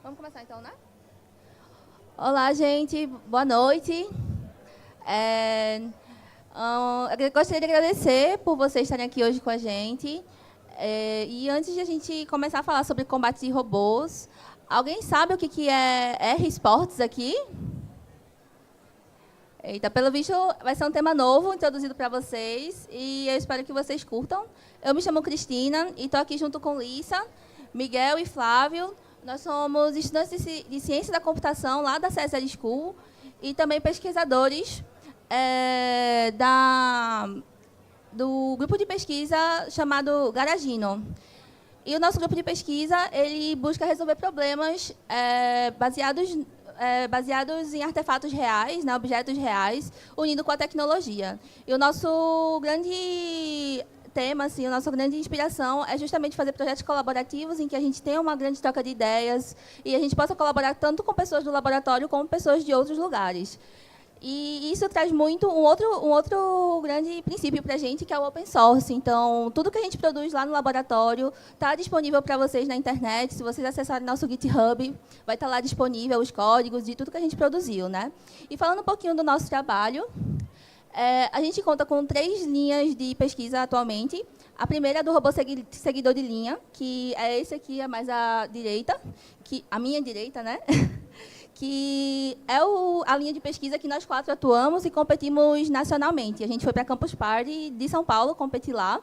Vamos começar então, né? Olá, gente. Boa noite. Eu gostaria de agradecer por vocês estarem aqui hoje com a gente. E antes de a gente começar a falar sobre combate de robôs, alguém sabe o que é R-Sports aqui? Eita, pelo visto, vai ser um tema novo introduzido para vocês e eu espero que vocês curtam. Eu me chamo Cristina e estou aqui junto com Lissa, Miguel e Flávio. Nós somos estudantes de Ciência da Computação lá da CSL School e também pesquisadores do grupo de pesquisa chamado Garagino. E o nosso grupo de pesquisa ele busca resolver problemas baseados em artefatos reais, né, objetos reais, unindo com a tecnologia. E o nosso grande tema, assim, a nossa grande inspiração é justamente fazer projetos colaborativos em que a gente tenha uma grande troca de ideias e a gente possa colaborar tanto com pessoas do laboratório como pessoas de outros lugares. E isso traz muito um outro grande princípio para a gente, que é o open source. Então, tudo que a gente produz lá no laboratório está disponível para vocês na internet. Se vocês acessarem nosso GitHub, vai estar lá disponível os códigos de tudo que a gente produziu, né? E falando um pouquinho do nosso trabalho, a gente conta com 3 linhas de pesquisa atualmente. A primeira é do robô seguidor de linha, que é esse aqui, é mais à direita, a minha direita, né? Que é a linha de pesquisa que nós 4 atuamos e competimos nacionalmente. A gente foi para a Campus Party de São Paulo competir lá.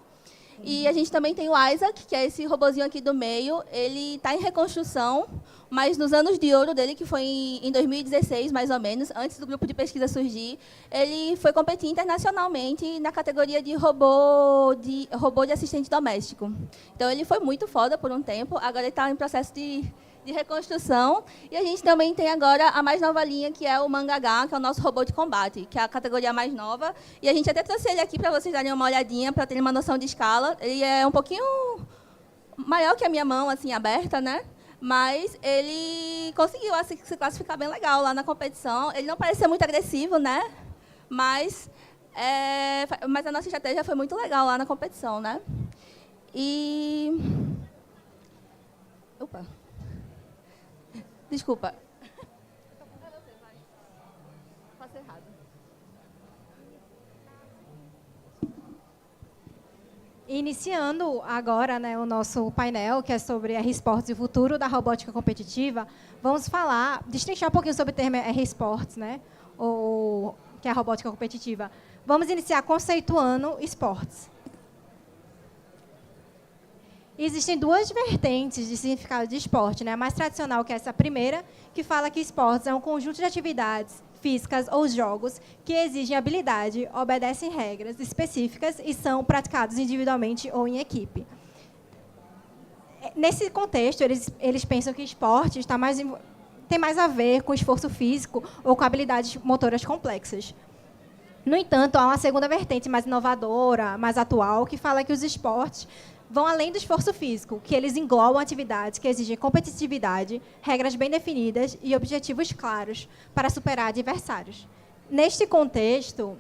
E a gente também tem o Isaac, que é esse robozinho aqui do meio. Ele está em reconstrução, mas nos anos de ouro dele, que foi em 2016, mais ou menos, antes do grupo de pesquisa surgir, ele foi competir internacionalmente na categoria de robô de assistente doméstico. Então, ele foi muito foda por um tempo. Agora ele está em processo de reconstrução. E a gente também tem agora a mais nova linha, que é o Mangagá, que é o nosso robô de combate, que é a categoria mais nova. E a gente até trouxe ele aqui para vocês darem uma olhadinha, para terem uma noção de escala. Ele é um pouquinho maior que a minha mão, assim, aberta, né? Mas ele conseguiu se classificar bem legal lá na competição. Ele não parece ser muito agressivo, né? Mas a nossa estratégia foi muito legal lá na competição, né? E... Opa! Desculpa. Faço errado. Iniciando agora, né, o nosso painel, que é sobre R-Sports e o futuro da robótica competitiva, vamos destrinchar um pouquinho sobre o termo R-Sports, né, que é a robótica competitiva. Vamos iniciar conceituando esportes. Existem 2 vertentes de significado de esporte, né? A mais tradicional, que é essa primeira, que fala que esportes é um conjunto de atividades físicas ou jogos que exigem habilidade, obedecem regras específicas e são praticados individualmente ou em equipe. Nesse contexto, eles pensam que esporte tem mais a ver com esforço físico ou com habilidades motoras complexas. No entanto, há uma segunda vertente mais inovadora, mais atual, que fala que os esportes vão além do esforço físico, que eles englobam atividades que exigem competitividade, regras bem definidas e objetivos claros para superar adversários. Neste contexto,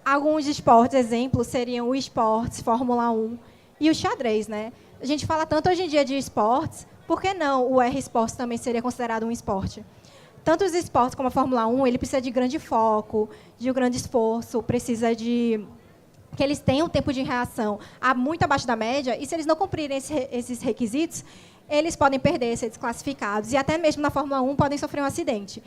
alguns esportes, exemplos, seriam o esportes, Fórmula 1 e o xadrez, né? A gente fala tanto hoje em dia de esportes, por que não o R-Sports também seria considerado um esporte? Tanto os esportes como a Fórmula 1, ele precisa de grande foco, de um grande esforço, precisa de que eles tenham um tempo de reação muito abaixo da média, e se eles não cumprirem esses requisitos, eles podem perder, ser desclassificados, e até mesmo na Fórmula 1 podem sofrer um acidente.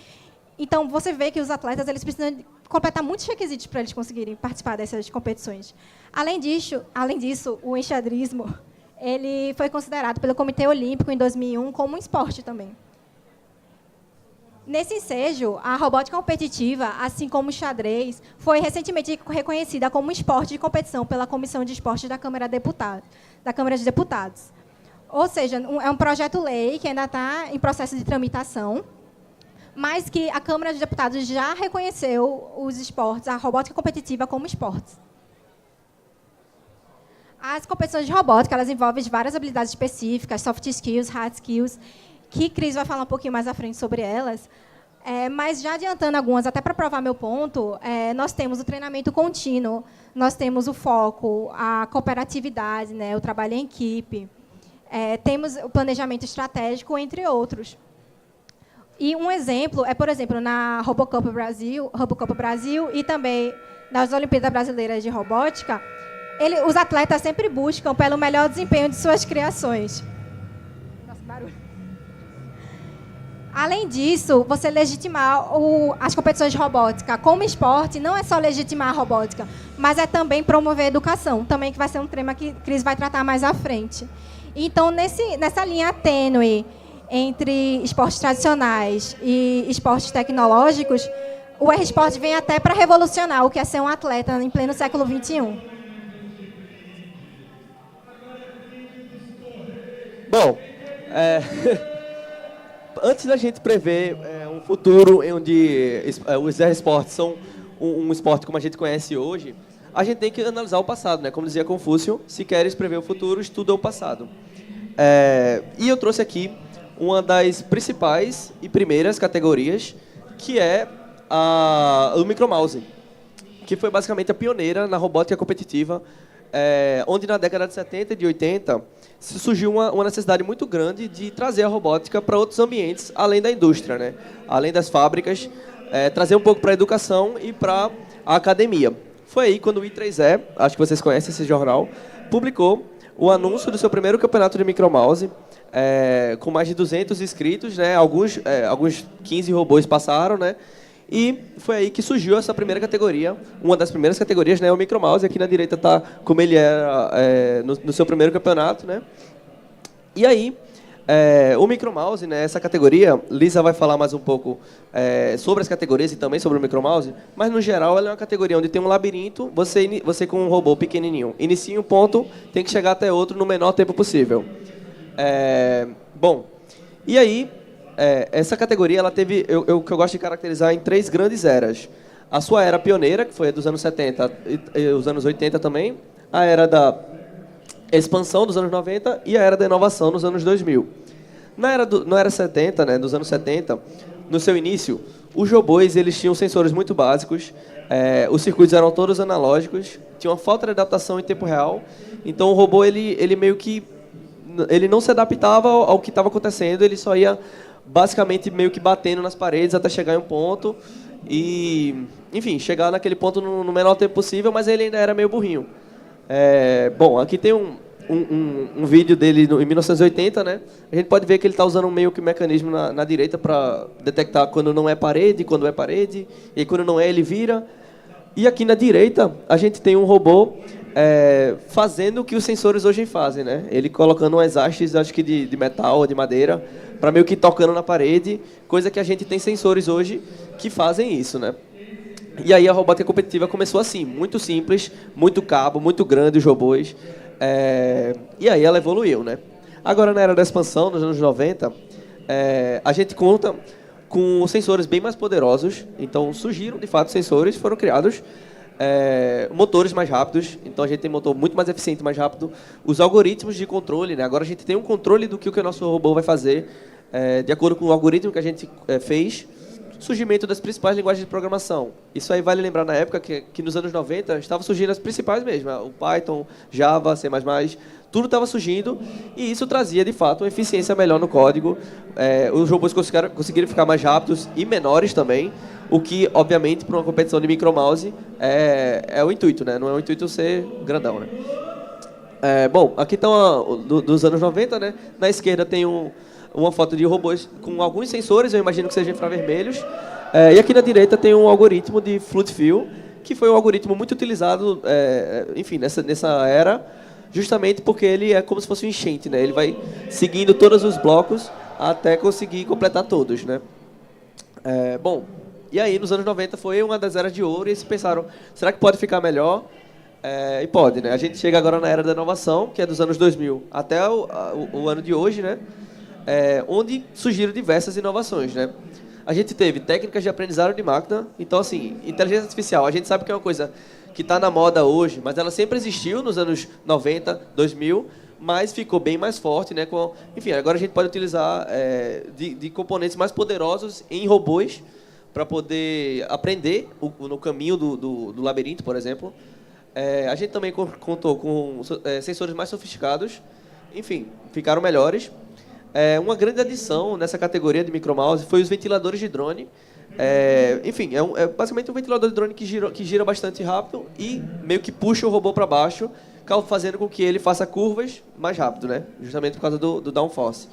Então, você vê que os atletas eles precisam completar muitos requisitos para eles conseguirem participar dessas competições. Além disso, o enxadrismo ele foi considerado pelo Comitê Olímpico em 2001 como um esporte também. Nesse ensejo, a robótica competitiva, assim como o xadrez, foi recentemente reconhecida como um esporte de competição pela Comissão de Esportes da Câmara de Deputados. Ou seja, é um projeto-lei que ainda está em processo de tramitação, mas que a Câmara de Deputados já reconheceu os esportes, a robótica competitiva, como esportes. As competições de robótica elas envolvem várias habilidades específicas, soft skills, hard skills, que Cris vai falar um pouquinho mais à frente sobre elas. Mas já adiantando algumas, até para provar meu ponto, nós temos o treinamento contínuo, nós temos o foco, a cooperatividade, né, o trabalho em equipe, temos o planejamento estratégico, entre outros. E um exemplo por exemplo, na Robocup Brasil e também nas Olimpíadas Brasileiras de Robótica, os atletas sempre buscam pelo melhor desempenho de suas criações. Nossa, barulho. Além disso, você legitimar as competições de robótica como esporte não é só legitimar a robótica, mas é também promover a educação, também que vai ser um tema que Cris vai tratar mais à frente. Então, nessa linha tênue entre esportes tradicionais e esportes tecnológicos, o R-Sport vem até para revolucionar o que é ser um atleta em pleno século XXI. Bom, antes da gente prever um futuro onde os esportes são um esporte como a gente conhece hoje, a gente tem que analisar o passado, né? Como dizia Confúcio, se queres prever o futuro, estuda o passado. E eu trouxe aqui uma das principais e primeiras categorias, que é o micromouse, que foi basicamente a pioneira na robótica competitiva, onde na década de 70 e de 80 surgiu uma necessidade muito grande de trazer a robótica para outros ambientes, além da indústria, né? Além das fábricas, trazer um pouco para a educação e para a academia. Foi aí quando o I3E, acho que vocês conhecem esse jornal, publicou o anúncio do seu primeiro campeonato de micromouse, com mais de 200 inscritos, né? Alguns 15 robôs passaram, né? E foi aí que surgiu essa primeira categoria, uma das primeiras categorias, né, o micromouse. Aqui na direita está como ele era no seu primeiro campeonato, né? E aí, o micromouse, né, essa categoria, Lisa vai falar mais um pouco sobre as categorias e também sobre o micromouse, mas no geral ela é uma categoria onde tem um labirinto, você com um robô pequenininho inicia em um ponto, tem que chegar até outro no menor tempo possível. Bom, e aí, essa categoria ela teve, que eu gosto de caracterizar em 3 grandes eras. A sua era pioneira, que foi a dos anos 70 e os anos 80 também, a era da expansão dos anos 90 e a era da inovação nos anos 2000. Na era 70, né, dos anos 70, no seu início, os robôs eles tinham sensores muito básicos, os circuitos eram todos analógicos, tinha uma falta de adaptação em tempo real, então o robô ele meio que ele não se adaptava ao que estava acontecendo, ele só ia basicamente meio que batendo nas paredes até chegar em um ponto e, enfim, chegar naquele ponto no menor tempo possível, mas ele ainda era meio burrinho. Bom, aqui tem um vídeo dele em 1980, né? A gente pode ver que ele está usando meio que um mecanismo na direita para detectar quando não é parede, quando é parede, e quando não é ele vira. E aqui na direita a gente tem um robô fazendo o que os sensores hoje fazem, né? Ele colocando umas hastes, acho que de metal ou de madeira, para meio que tocando na parede, coisa que a gente tem sensores hoje que fazem isso, né? E aí a robótica competitiva começou assim, muito simples, muito cabo, muito grande os robôs, e aí ela evoluiu, né? Agora na era da expansão, nos anos 90, a gente conta com sensores bem mais poderosos, então surgiram de fato sensores, foram criados motores mais rápidos, então a gente tem motor muito mais eficiente, mais rápido, os algoritmos de controle, né? Agora a gente tem um controle do que o nosso robô vai fazer, de acordo com o algoritmo que a gente fez, surgimento das principais linguagens de programação. Isso aí vale lembrar na época que nos anos 90 estavam surgindo as principais mesmo, o Python, Java, C++, tudo estava surgindo e isso trazia, de fato, uma eficiência melhor no código. Os robôs conseguiram ficar mais rápidos e menores também, o que, obviamente, para uma competição de micromouse é o intuito, né? Não é o intuito ser grandão, né? Bom, aqui estão dos anos 90, né? Na esquerda tem uma foto de robôs com alguns sensores, eu imagino que sejam infravermelhos. E aqui na direita tem um algoritmo de Fluid Fill, que foi um algoritmo muito utilizado, enfim, nessa era, justamente porque ele é como se fosse um enchente, né? Ele vai seguindo todos os blocos até conseguir completar todos, né? Bom, e aí nos anos 90 foi uma das eras de ouro e eles pensaram, será que pode ficar melhor? E pode, né? A gente chega agora na era da inovação, que é dos anos 2000 até o ano de hoje, né? Onde surgiram diversas inovações, né? A gente teve técnicas de aprendizado de máquina, então assim, inteligência artificial, a gente sabe que é uma coisa que está na moda hoje, mas ela sempre existiu nos anos 90, 2000, mas ficou bem mais forte, né? Enfim, agora a gente pode utilizar de componentes mais poderosos em robôs para poder aprender no caminho do labirinto, por exemplo. A gente também contou com sensores mais sofisticados, enfim, ficaram melhores. Uma grande adição nessa categoria de micromouse foi os ventiladores de drone. Enfim, é basicamente um ventilador de drone que gira bastante rápido e meio que puxa o robô para baixo, fazendo com que ele faça curvas mais rápido, né? Justamente por causa do downforce.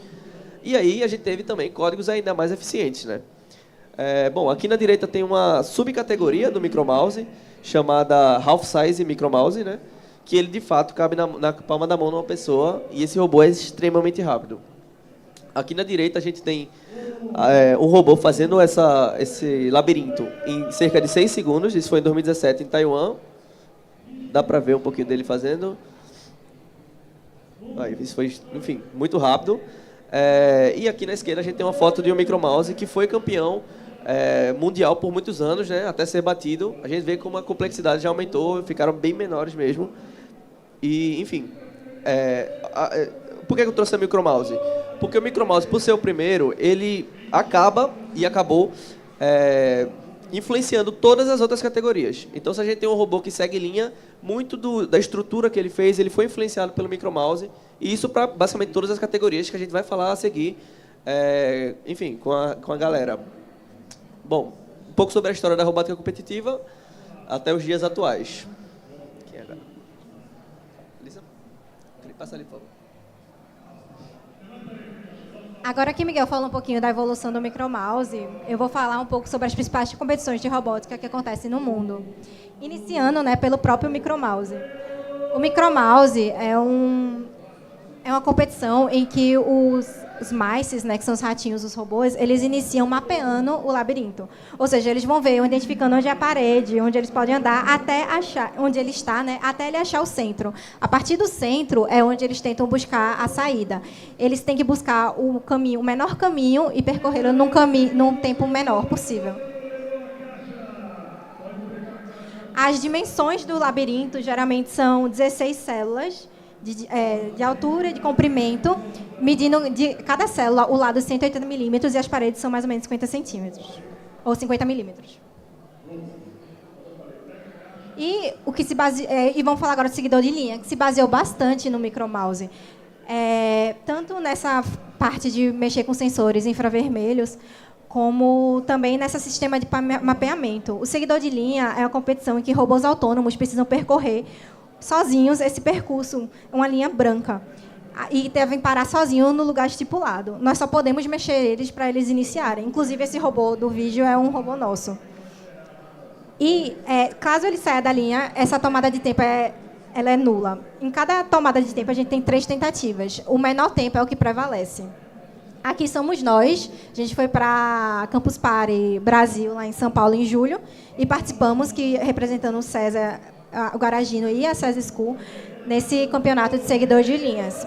E aí a gente teve também códigos ainda mais eficientes, né? Bom, aqui na direita tem uma subcategoria do micromouse chamada half size micromouse, né? Que ele de fato cabe na palma da mão de uma pessoa e esse robô é extremamente rápido. Aqui na direita a gente tem um robô fazendo esse labirinto em cerca de 6 segundos. Isso foi em 2017 em Taiwan. Dá para ver um pouquinho dele fazendo. Isso foi, enfim, muito rápido. E aqui na esquerda a gente tem uma foto de um micromouse que foi campeão mundial por muitos anos, né, até ser batido. A gente vê como a complexidade já aumentou, ficaram bem menores mesmo. E, enfim, por que eu trouxe a micromouse? Porque o micromouse, por ser o primeiro, ele acabou influenciando todas as outras categorias. Então, se a gente tem um robô que segue linha, muito da estrutura que ele fez, ele foi influenciado pelo micromouse, e isso para basicamente todas as categorias que a gente vai falar a seguir, enfim, com a galera. Bom, um pouco sobre a história da robótica competitiva até os dias atuais. Quem é agora? Lisa? Passa ali, por favor. Agora que Miguel falou um pouquinho da evolução do micromouse, eu vou falar um pouco sobre as principais competições de robótica que acontecem no mundo. Iniciando, né, pelo próprio micromouse. O micromouse é uma competição em que os mice, né, que são os ratinhos, os robôs, eles iniciam mapeando o labirinto. Ou seja, eles vão ver, identificando onde é a parede, onde eles podem andar, até achar onde ele está, né, até ele achar o centro. A partir do centro é onde eles tentam buscar a saída. Eles têm que buscar o menor caminho e percorrê-lo num tempo menor possível. As dimensões do labirinto geralmente são 16 células, de altura, de comprimento, medindo de cada célula o lado 180 milímetros e as paredes são mais ou menos 50 centímetros, ou 50 milímetros. E vamos falar agora do seguidor de linha, que se baseou bastante no micromouse. Tanto nessa parte de mexer com sensores infravermelhos, como também nesse sistema de mapeamento. O seguidor de linha é uma competição em que robôs autônomos precisam percorrer sozinhos esse percurso, uma linha branca, e devem parar sozinhos no lugar estipulado. Nós só podemos mexer eles para eles iniciarem. Inclusive, esse robô do vídeo é um robô nosso. E, caso ele saia da linha, essa tomada de tempo ela é nula. Em cada tomada de tempo, a gente tem 3 tentativas. O menor tempo é o que prevalece. Aqui somos nós. A gente foi para Campus Party Brasil, lá em São Paulo, em julho, e participamos, representando o César, o Garagino e a César School, nesse campeonato de seguidor de linhas.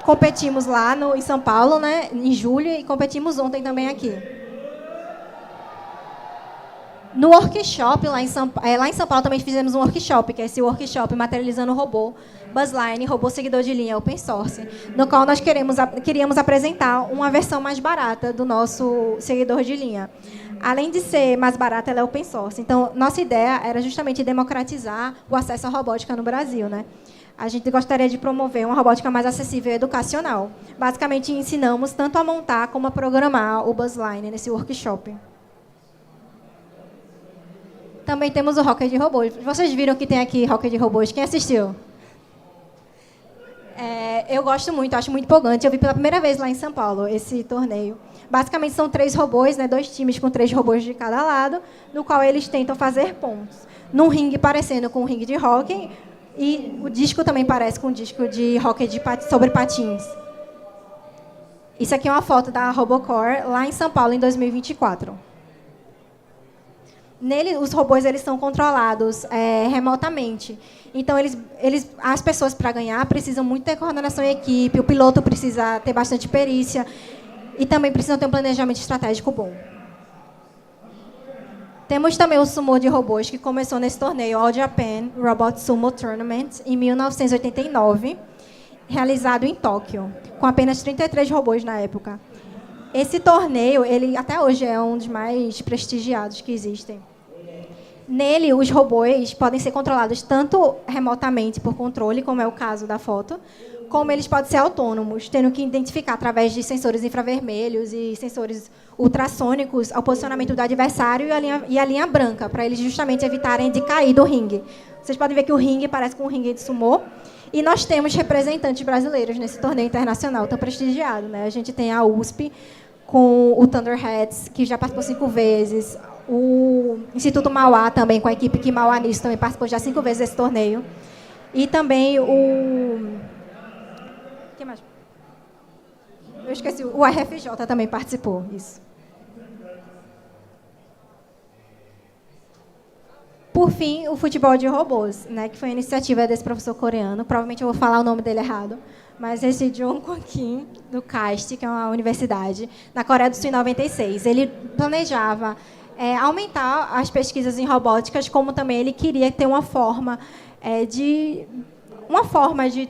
Competimos lá em São Paulo, né, em julho, e competimos ontem também aqui. No workshop, lá em São Paulo, também fizemos um workshop, que é esse workshop materializando o robô Buzzline, robô seguidor de linha open source, no qual nós queríamos apresentar uma versão mais barata do nosso seguidor de linha. Além de ser mais barata, ela é open source. Então, nossa ideia era justamente democratizar o acesso à robótica no Brasil, né? A gente gostaria de promover uma robótica mais acessível e educacional. Basicamente, ensinamos tanto a montar como a programar o Buzzline nesse workshop. Também temos o Rocket de Robôs. Vocês viram que tem aqui Rocket de Robôs? Quem assistiu? Eu gosto muito, acho muito empolgante. Eu vi pela primeira vez lá em São Paulo esse torneio. Basicamente, são 3 robôs, né, 2 times com 3 robôs de cada lado, no qual eles tentam fazer pontos. Num ringue parecendo com um ringue de hóquei, e o disco também parece com um disco de hóquei sobre patins. Isso aqui é uma foto da Robocore, lá em São Paulo, em 2024. Nele, os robôs eles são controlados remotamente. Então, as pessoas, para ganhar, precisam muito ter coordenação em equipe, o piloto precisa ter bastante perícia, e também precisam ter um planejamento estratégico bom. Temos também o sumo de robôs, que começou nesse torneio All Japan Robot Sumo Tournament, em 1989, realizado em Tóquio, com apenas 33 robôs na época. Esse torneio, ele até hoje é um dos mais prestigiados que existem. Nele, os robôs podem ser controlados tanto remotamente por controle, como é o caso da foto, como eles podem ser autônomos, tendo que identificar através de sensores infravermelhos e sensores ultrassônicos o posicionamento do adversário e a linha branca, para eles justamente evitarem de cair do ringue. Vocês podem ver que o ringue parece com um ringue de sumô. E nós temos representantes brasileiros nesse torneio internacional tão prestigiado, né? A gente tem a USP, com o Thundercats, que já participou 5 vezes. O Instituto Mauá, também, com a equipe que Mauá Nisso também participou já 5 vezes desse torneio. E também o... que mais? Eu esqueci. O RFJ também participou. Isso. Por fim, o futebol de robôs, né, que foi a iniciativa desse professor coreano. Provavelmente eu vou falar o nome dele errado, mas esse Jong Kwon-kim, do KAIST, que é uma universidade, na Coreia do Sul, em 96. Ele planejava aumentar as pesquisas em robóticas, como também ele queria ter uma forma de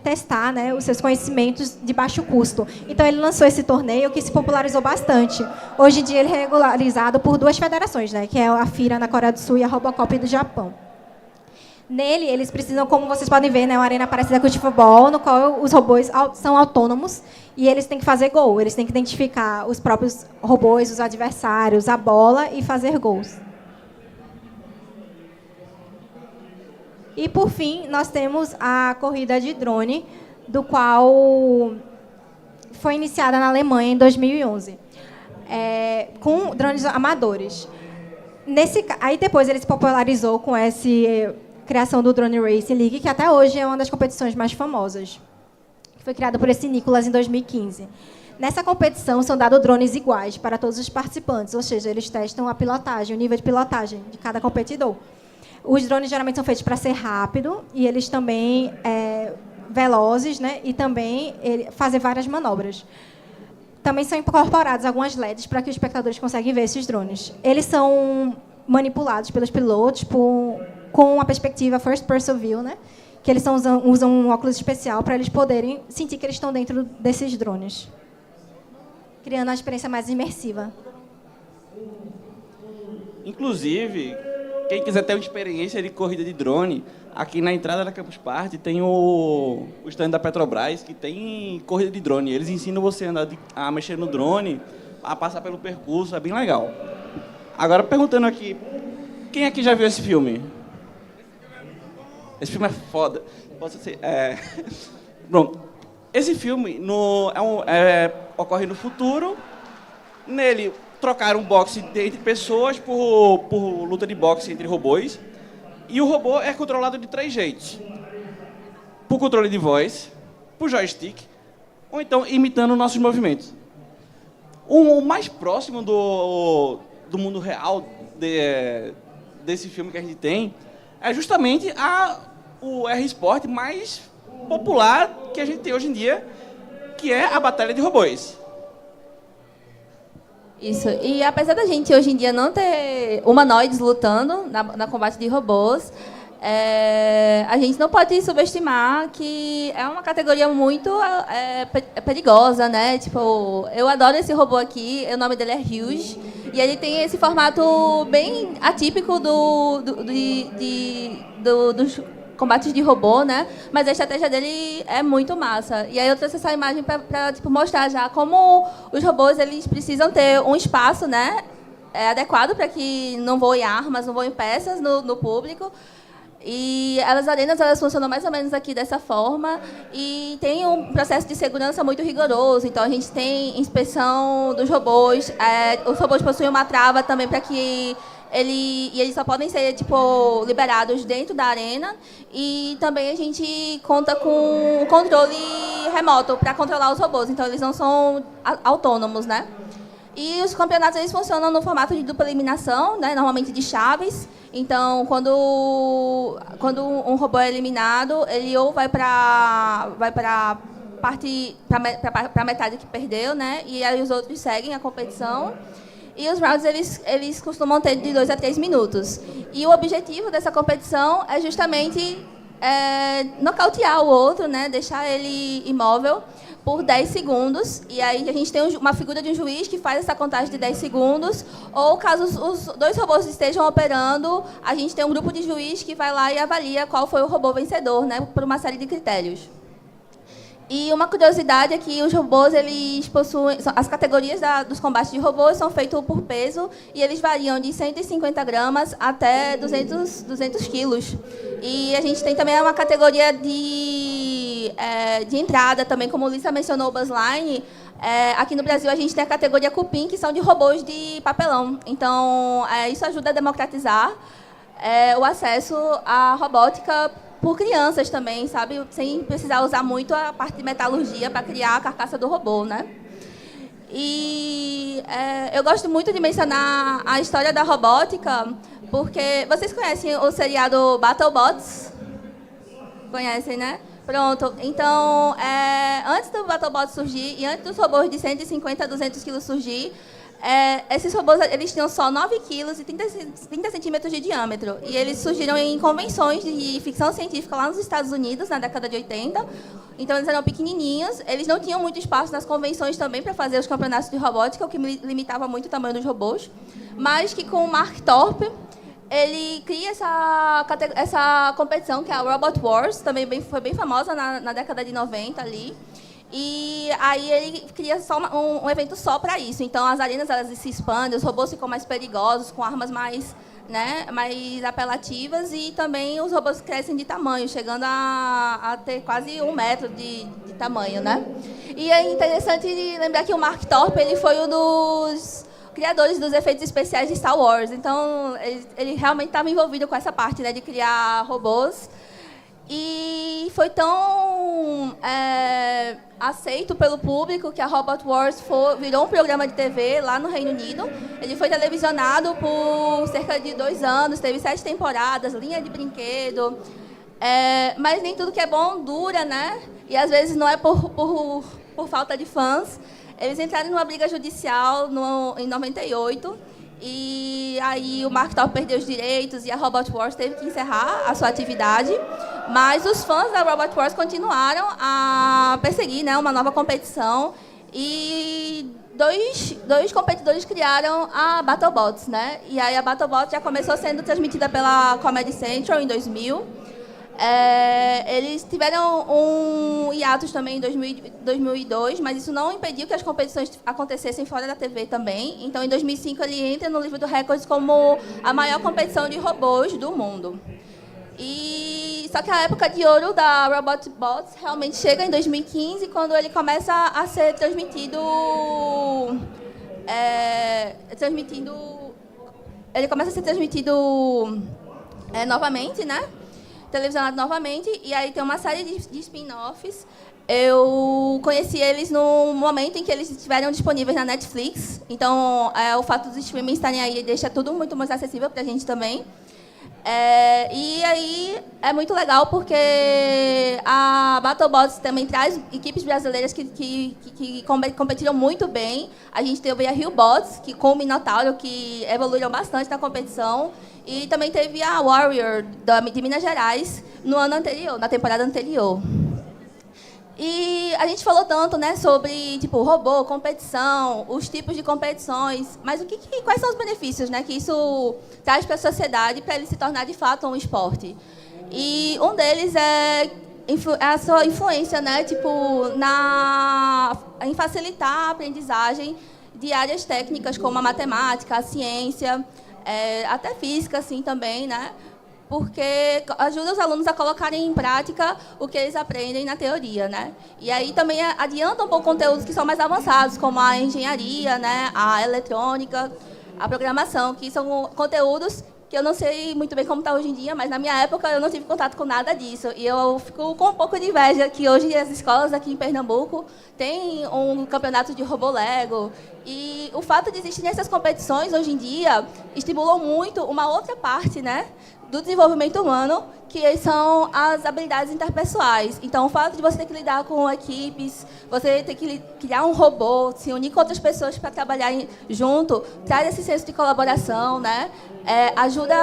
testar, né, os seus conhecimentos de baixo custo. Então, ele lançou esse torneio que se popularizou bastante. Hoje em dia, ele é regularizado por 2 federações, né, que é a FIRA na Coreia do Sul e a Robocop do Japão. Nele, eles precisam, como vocês podem ver, né, uma arena parecida com o de futebol, no qual os robôs são autônomos e eles têm que fazer gol. Eles têm que identificar os próprios robôs, os adversários, a bola e fazer gols. E, por fim, nós temos a corrida de drone, do qual foi iniciada na Alemanha em 2011, com drones amadores. Aí, depois, ele se popularizou com essa criação do Drone Racing League, que até hoje é uma das competições mais famosas, que foi criada por esse Nicolas em 2015. Nessa competição, são dados drones iguais para todos os participantes, ou seja, eles testam a pilotagem, o nível de pilotagem de cada competidor. Os drones geralmente são feitos para ser rápido e eles também velozes, né? E também fazer várias manobras. Também são incorporados algumas LEDs para que os espectadores consigam ver esses drones. Eles são manipulados pelos pilotos com a perspectiva first person view, né? Que eles usam um óculos especial para eles poderem sentir que eles estão dentro desses drones, criando uma experiência mais imersiva. Inclusive, quem quiser ter uma experiência de corrida de drone, aqui na entrada da Campus Party tem o stand da Petrobras, que tem corrida de drone. Eles ensinam você a mexer no drone, a passar pelo percurso, é bem legal. Agora, perguntando aqui, quem aqui já viu esse filme? Esse filme é foda. Posso ser... Pronto. Esse filme ocorre no futuro. Nele, trocaram boxe entre pessoas por luta de boxe entre robôs. E o robô é controlado de 3 jeitos. Por controle de voz, por joystick, ou então imitando nossos movimentos. O mais próximo do mundo real desse filme que a gente tem é justamente o R-Sport mais popular que a gente tem hoje em dia, que é a Batalha de Robôs. Isso. E apesar da gente hoje em dia não ter humanoides lutando na combate de robôs, a gente não pode subestimar que é uma categoria muito perigosa, né? Tipo, eu adoro esse robô aqui, o nome dele é Huge, e ele tem esse formato bem atípico dos combates de robô, né? Mas a estratégia dele é muito massa. E aí eu trouxe essa imagem para tipo, mostrar já como os robôs eles precisam ter um espaço, né, adequado para que não voem armas, não voem peças no público. E as arenas elas funcionam mais ou menos aqui dessa forma e tem um processo de segurança muito rigoroso. Então a gente tem inspeção dos robôs. Os robôs possuem uma trava também para que eles só podem ser tipo liberados dentro da arena, e também a gente conta com controle remoto para controlar os robôs, então eles não são autônomos, né? E os campeonatos eles funcionam no formato de dupla eliminação, né? Normalmente de chaves. Então, quando um robô é eliminado, ele ou vai para a metade que perdeu, né? E aí os outros seguem a competição. E os rounds, eles costumam ter de 2 a 3 minutos. E o objetivo dessa competição é justamente nocautear o outro, né? Deixar ele imóvel, por 10 segundos, e aí a gente tem uma figura de um juiz que faz essa contagem de 10 segundos, ou caso os 2 robôs estejam operando, a gente tem um grupo de juiz que vai lá e avalia qual foi o robô vencedor, né, por uma série de critérios. E uma curiosidade é que os robôs, eles possuem... As categorias dos combates de robôs são feitos por peso e eles variam de 150 gramas até 200 quilos. E a gente tem também uma categoria de entrada também, como o Lisa mencionou, o Buzzline. Aqui no Brasil, a gente tem a categoria Cupim, que são de robôs de papelão. Então, isso ajuda a democratizar o acesso à robótica por crianças também, sabe? Sem precisar usar muito a parte de metalurgia para criar a carcaça do robô, né? E eu gosto muito de mencionar a história da robótica, porque vocês conhecem o seriado BattleBots? Conhecem, né? Pronto. Então, antes do BattleBots surgir e antes dos robôs de 150 a 200 quilos surgir, esses robôs eles tinham só 9 quilos e 30 centímetros de diâmetro. E eles surgiram em convenções de ficção científica lá nos Estados Unidos, na década de 80. Então, eles eram pequenininhos. Eles não tinham muito espaço nas convenções também para fazer os campeonatos de robótica, o que limitava muito o tamanho dos robôs. Mas que com o Mark Thorpe, ele cria essa competição, que é a Robot Wars, também foi bem famosa na década de 90 ali. E aí ele cria só um evento só para isso. Então as arenas elas se expandem, os robôs ficam mais perigosos, com armas mais apelativas, e também os robôs crescem de tamanho, chegando a ter quase 1 metro de tamanho, né? E é interessante lembrar que o Mark Thorpe ele foi um dos criadores dos efeitos especiais de Star Wars. Então ele realmente estava envolvido com essa parte, né, de criar robôs. E foi tão aceito pelo público que a Robot Wars virou um programa de TV lá no Reino Unido. Ele foi televisionado por cerca de 2 anos, teve 7 temporadas, linha de brinquedo. Mas nem tudo que é bom dura, né? E às vezes não é por falta de fãs. Eles entraram numa briga judicial em 98. E aí o Mark Thorpe perdeu os direitos e a Robot Wars teve que encerrar a sua atividade. Mas os fãs da Robot Wars continuaram a perseguir, né, uma nova competição. E dois competidores criaram a BattleBots, né? E aí a BattleBots já começou sendo transmitida pela Comedy Central em 2000. Eles tiveram um hiatus também em 2002, mas isso não impediu que as competições acontecessem fora da TV também. Então, em 2005, ele entra no livro do Records como a maior competição de robôs do mundo. Só que a época de ouro da Robot Bots realmente chega em 2015, quando ele começa a ser transmitido... ele começa a ser transmitido novamente, né? Televisionado novamente, e aí tem uma série de spin-offs. Eu conheci eles no momento em que eles estiveram disponíveis na Netflix. Então, o fato dos streamings estarem aí deixa tudo muito mais acessível para a gente também. E aí é muito legal porque a BattleBots também traz equipes brasileiras que competiram muito bem. A gente teve a RioBots, que com o Minotauro, que evoluíram bastante na competição. E também teve a Warrior, de Minas Gerais, no ano anterior, na temporada anterior. E a gente falou tanto, né, sobre tipo, robô, competição, os tipos de competições, mas quais são os benefícios, né, que isso traz para a sociedade para ele se tornar de fato um esporte? E um deles é a sua influência, né, tipo, em facilitar a aprendizagem de áreas técnicas como a matemática, a ciência, até física, assim, também, né? Porque ajuda os alunos a colocarem em prática o que eles aprendem na teoria, né? E aí também adianta um pouco conteúdos que são mais avançados, como a engenharia, né? A eletrônica, a programação, que são conteúdos que eu não sei muito bem como está hoje em dia, mas na minha época eu não tive contato com nada disso. E eu fico com um pouco de inveja que hoje as escolas aqui em Pernambuco têm um campeonato de robô Lego. E o fato de existirem essas competições hoje em dia estimulam muito uma outra parte, né, do desenvolvimento humano, que são as habilidades interpessoais. Então, o fato de você ter que lidar com equipes, você ter que criar um robô, se unir com outras pessoas para trabalhar junto, traz esse senso de colaboração, né? Ajuda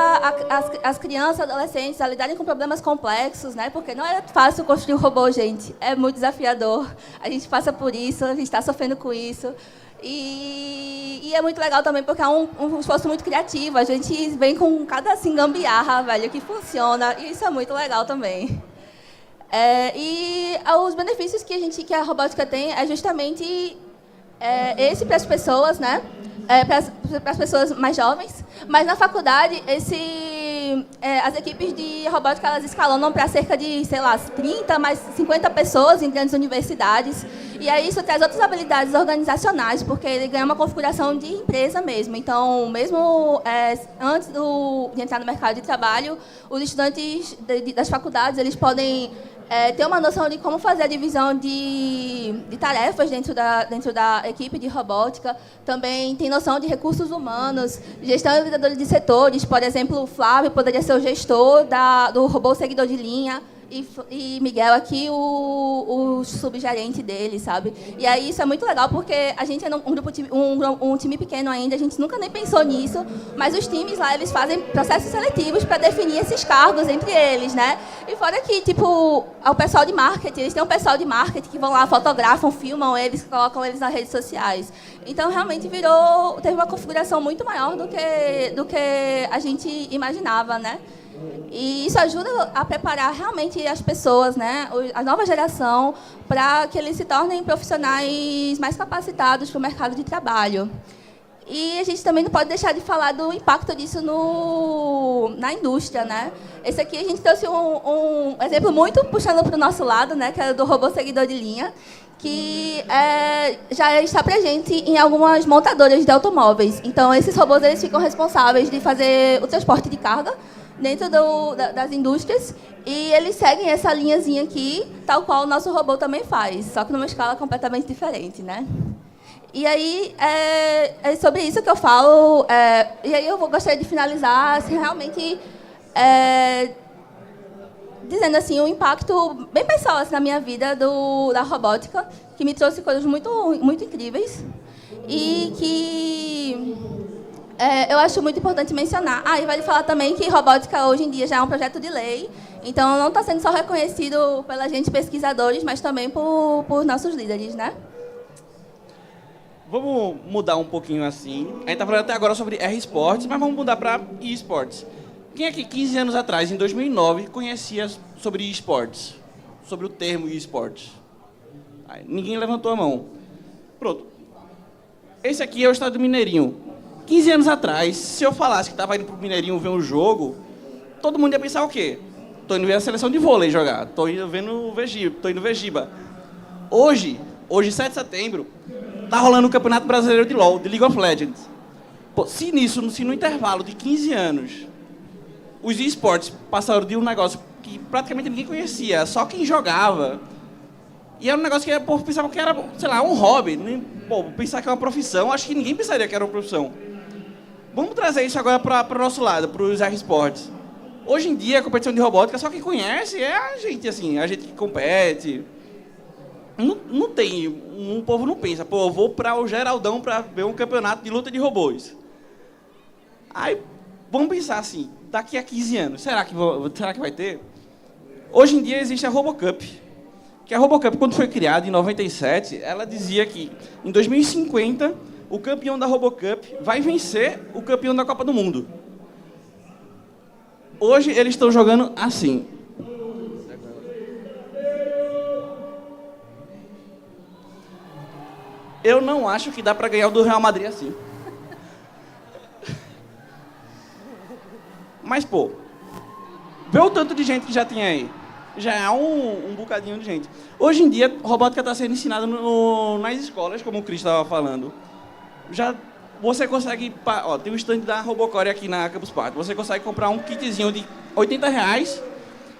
as crianças, adolescentes a lidarem com problemas complexos, né? Porque não é fácil construir um robô, gente. É muito desafiador. A gente passa por isso, a gente está sofrendo com isso. E é muito legal também porque é um esforço muito criativo. A gente vem com cada assim, gambiarra, velho, que funciona. E isso é muito legal também. E os benefícios que a robótica tem é justamente esse para as pessoas, né? Para as pessoas mais jovens. Mas na faculdade, as equipes de robótica elas escalonam para cerca de, sei lá, 30, mais 50 pessoas em grandes universidades. E aí isso traz outras habilidades organizacionais, porque ele ganha uma configuração de empresa mesmo. Então, mesmo antes de entrar no mercado de trabalho, os estudantes das faculdades eles podem ter uma noção de como fazer a divisão de tarefas dentro da equipe de robótica. Também tem noção de recursos humanos, gestão e lideradores de setores. Por exemplo, o Flávio poderia ser o gestor do robô seguidor de linha e Miguel aqui o subgerente dele, sabe? E aí isso é muito legal porque a gente é um time pequeno ainda, a gente nunca nem pensou nisso, mas os times lá, eles fazem processos seletivos para definir esses cargos entre eles, né? E fora que, tipo, o pessoal de marketing, eles têm um pessoal de marketing que vão lá, fotografam, filmam eles, colocam eles nas redes sociais. Então, realmente teve uma configuração muito maior do que a gente imaginava, né? E isso ajuda a preparar realmente as pessoas, né, a nova geração, para que eles se tornem profissionais mais capacitados para o mercado de trabalho. E a gente também não pode deixar de falar do impacto disso na indústria, né? Esse aqui a gente trouxe um exemplo muito puxando para o nosso lado, né, que é do robô seguidor de linha, que já está presente em algumas montadoras de automóveis. Então, esses robôs eles ficam responsáveis de fazer o transporte de carga dentro das indústrias, e eles seguem essa linhazinha aqui, tal qual o nosso robô também faz, só que numa escala completamente diferente, né? E aí, é sobre isso que eu falo, e aí eu gostaria de finalizar, assim, realmente, dizendo assim, um impacto bem pessoal assim, na minha vida da robótica, que me trouxe coisas muito, muito incríveis, e que eu acho muito importante mencionar. E vale falar também que robótica hoje em dia já é um projeto de lei, então não está sendo só reconhecido pela gente pesquisadores, mas também por nossos líderes, né? Vamos mudar um pouquinho assim. A gente está falando até agora sobre R-Sports, mas vamos mudar para e-sports. Quem aqui, 15 anos atrás, em 2009, conhecia sobre e-sports? Sobre o termo e-sports? Ninguém levantou a mão. Pronto. Esse aqui é o estado do Mineirinho. 15 anos atrás, se eu falasse que estava indo para o Mineirinho ver um jogo, todo mundo ia pensar o quê? Estou indo ver a seleção de vôlei jogar. Estou indo ver Giba. Hoje, 7 de setembro, está rolando o Campeonato Brasileiro de LoL, de League of Legends. Pô, se no intervalo de 15 anos, os esportes passaram de um negócio que praticamente ninguém conhecia, só quem jogava. E era um negócio que o povo pensava que era, sei lá, um hobby. Pensar que é uma profissão, acho que ninguém pensaria que era uma profissão. Vamos trazer isso agora para o nosso lado, para os esportes. Hoje em dia, a competição de robótica, só quem conhece é a gente, assim, a gente que compete. Não tem, um povo não pensa, eu vou para o Geraldão para ver um campeonato de luta de robôs. Aí, vamos pensar assim, daqui a 15 anos, será que vai ter? Hoje em dia existe a RoboCup, que a RoboCup, quando foi criada, em 97, ela dizia que, em 2050, o campeão da RoboCup vai vencer o campeão da Copa do Mundo. Hoje, eles estão jogando assim. Eu não acho que dá para ganhar o do Real Madrid assim. Mas, vê o tanto de gente que já tem aí. Já é um bocadinho de gente. Hoje em dia, robótica está sendo ensinada nas escolas, como o Cris estava falando. Já você consegue... tem o stand da Robocore aqui na Campus Party. Você consegue comprar um kitzinho de R$80,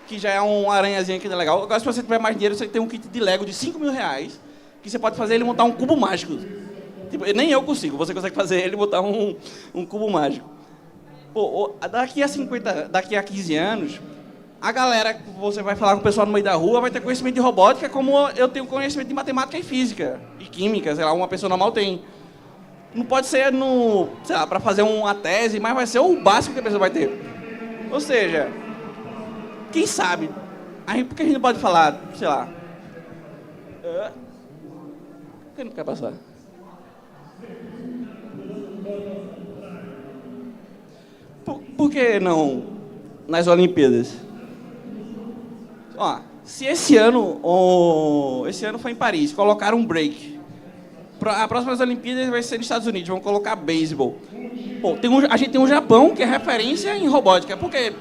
que já é uma aranhazinha que é legal. Agora, se você tiver mais dinheiro, você tem um kit de Lego de R$5.000, que você pode fazer ele montar um cubo mágico. Tipo, nem eu consigo, você consegue fazer ele montar um cubo mágico. Pô, daqui a 15 anos, a galera que você vai falar com o pessoal no meio da rua vai ter conhecimento de robótica como eu tenho conhecimento de matemática e física, e química, sei lá, uma pessoa normal tem. Não pode ser sei lá, para fazer uma tese, mas vai ser o básico que a pessoa vai ter. Ou seja, quem sabe? Por que a gente não pode falar, sei lá... Por que não quer passar? Por que não nas Olimpíadas? Ó, se esse ano foi em Paris, colocaram um break. A próxima Olimpíadas vai ser nos Estados Unidos, vão colocar beisebol. Pô, a gente tem um Japão que é referência em robótica. Por que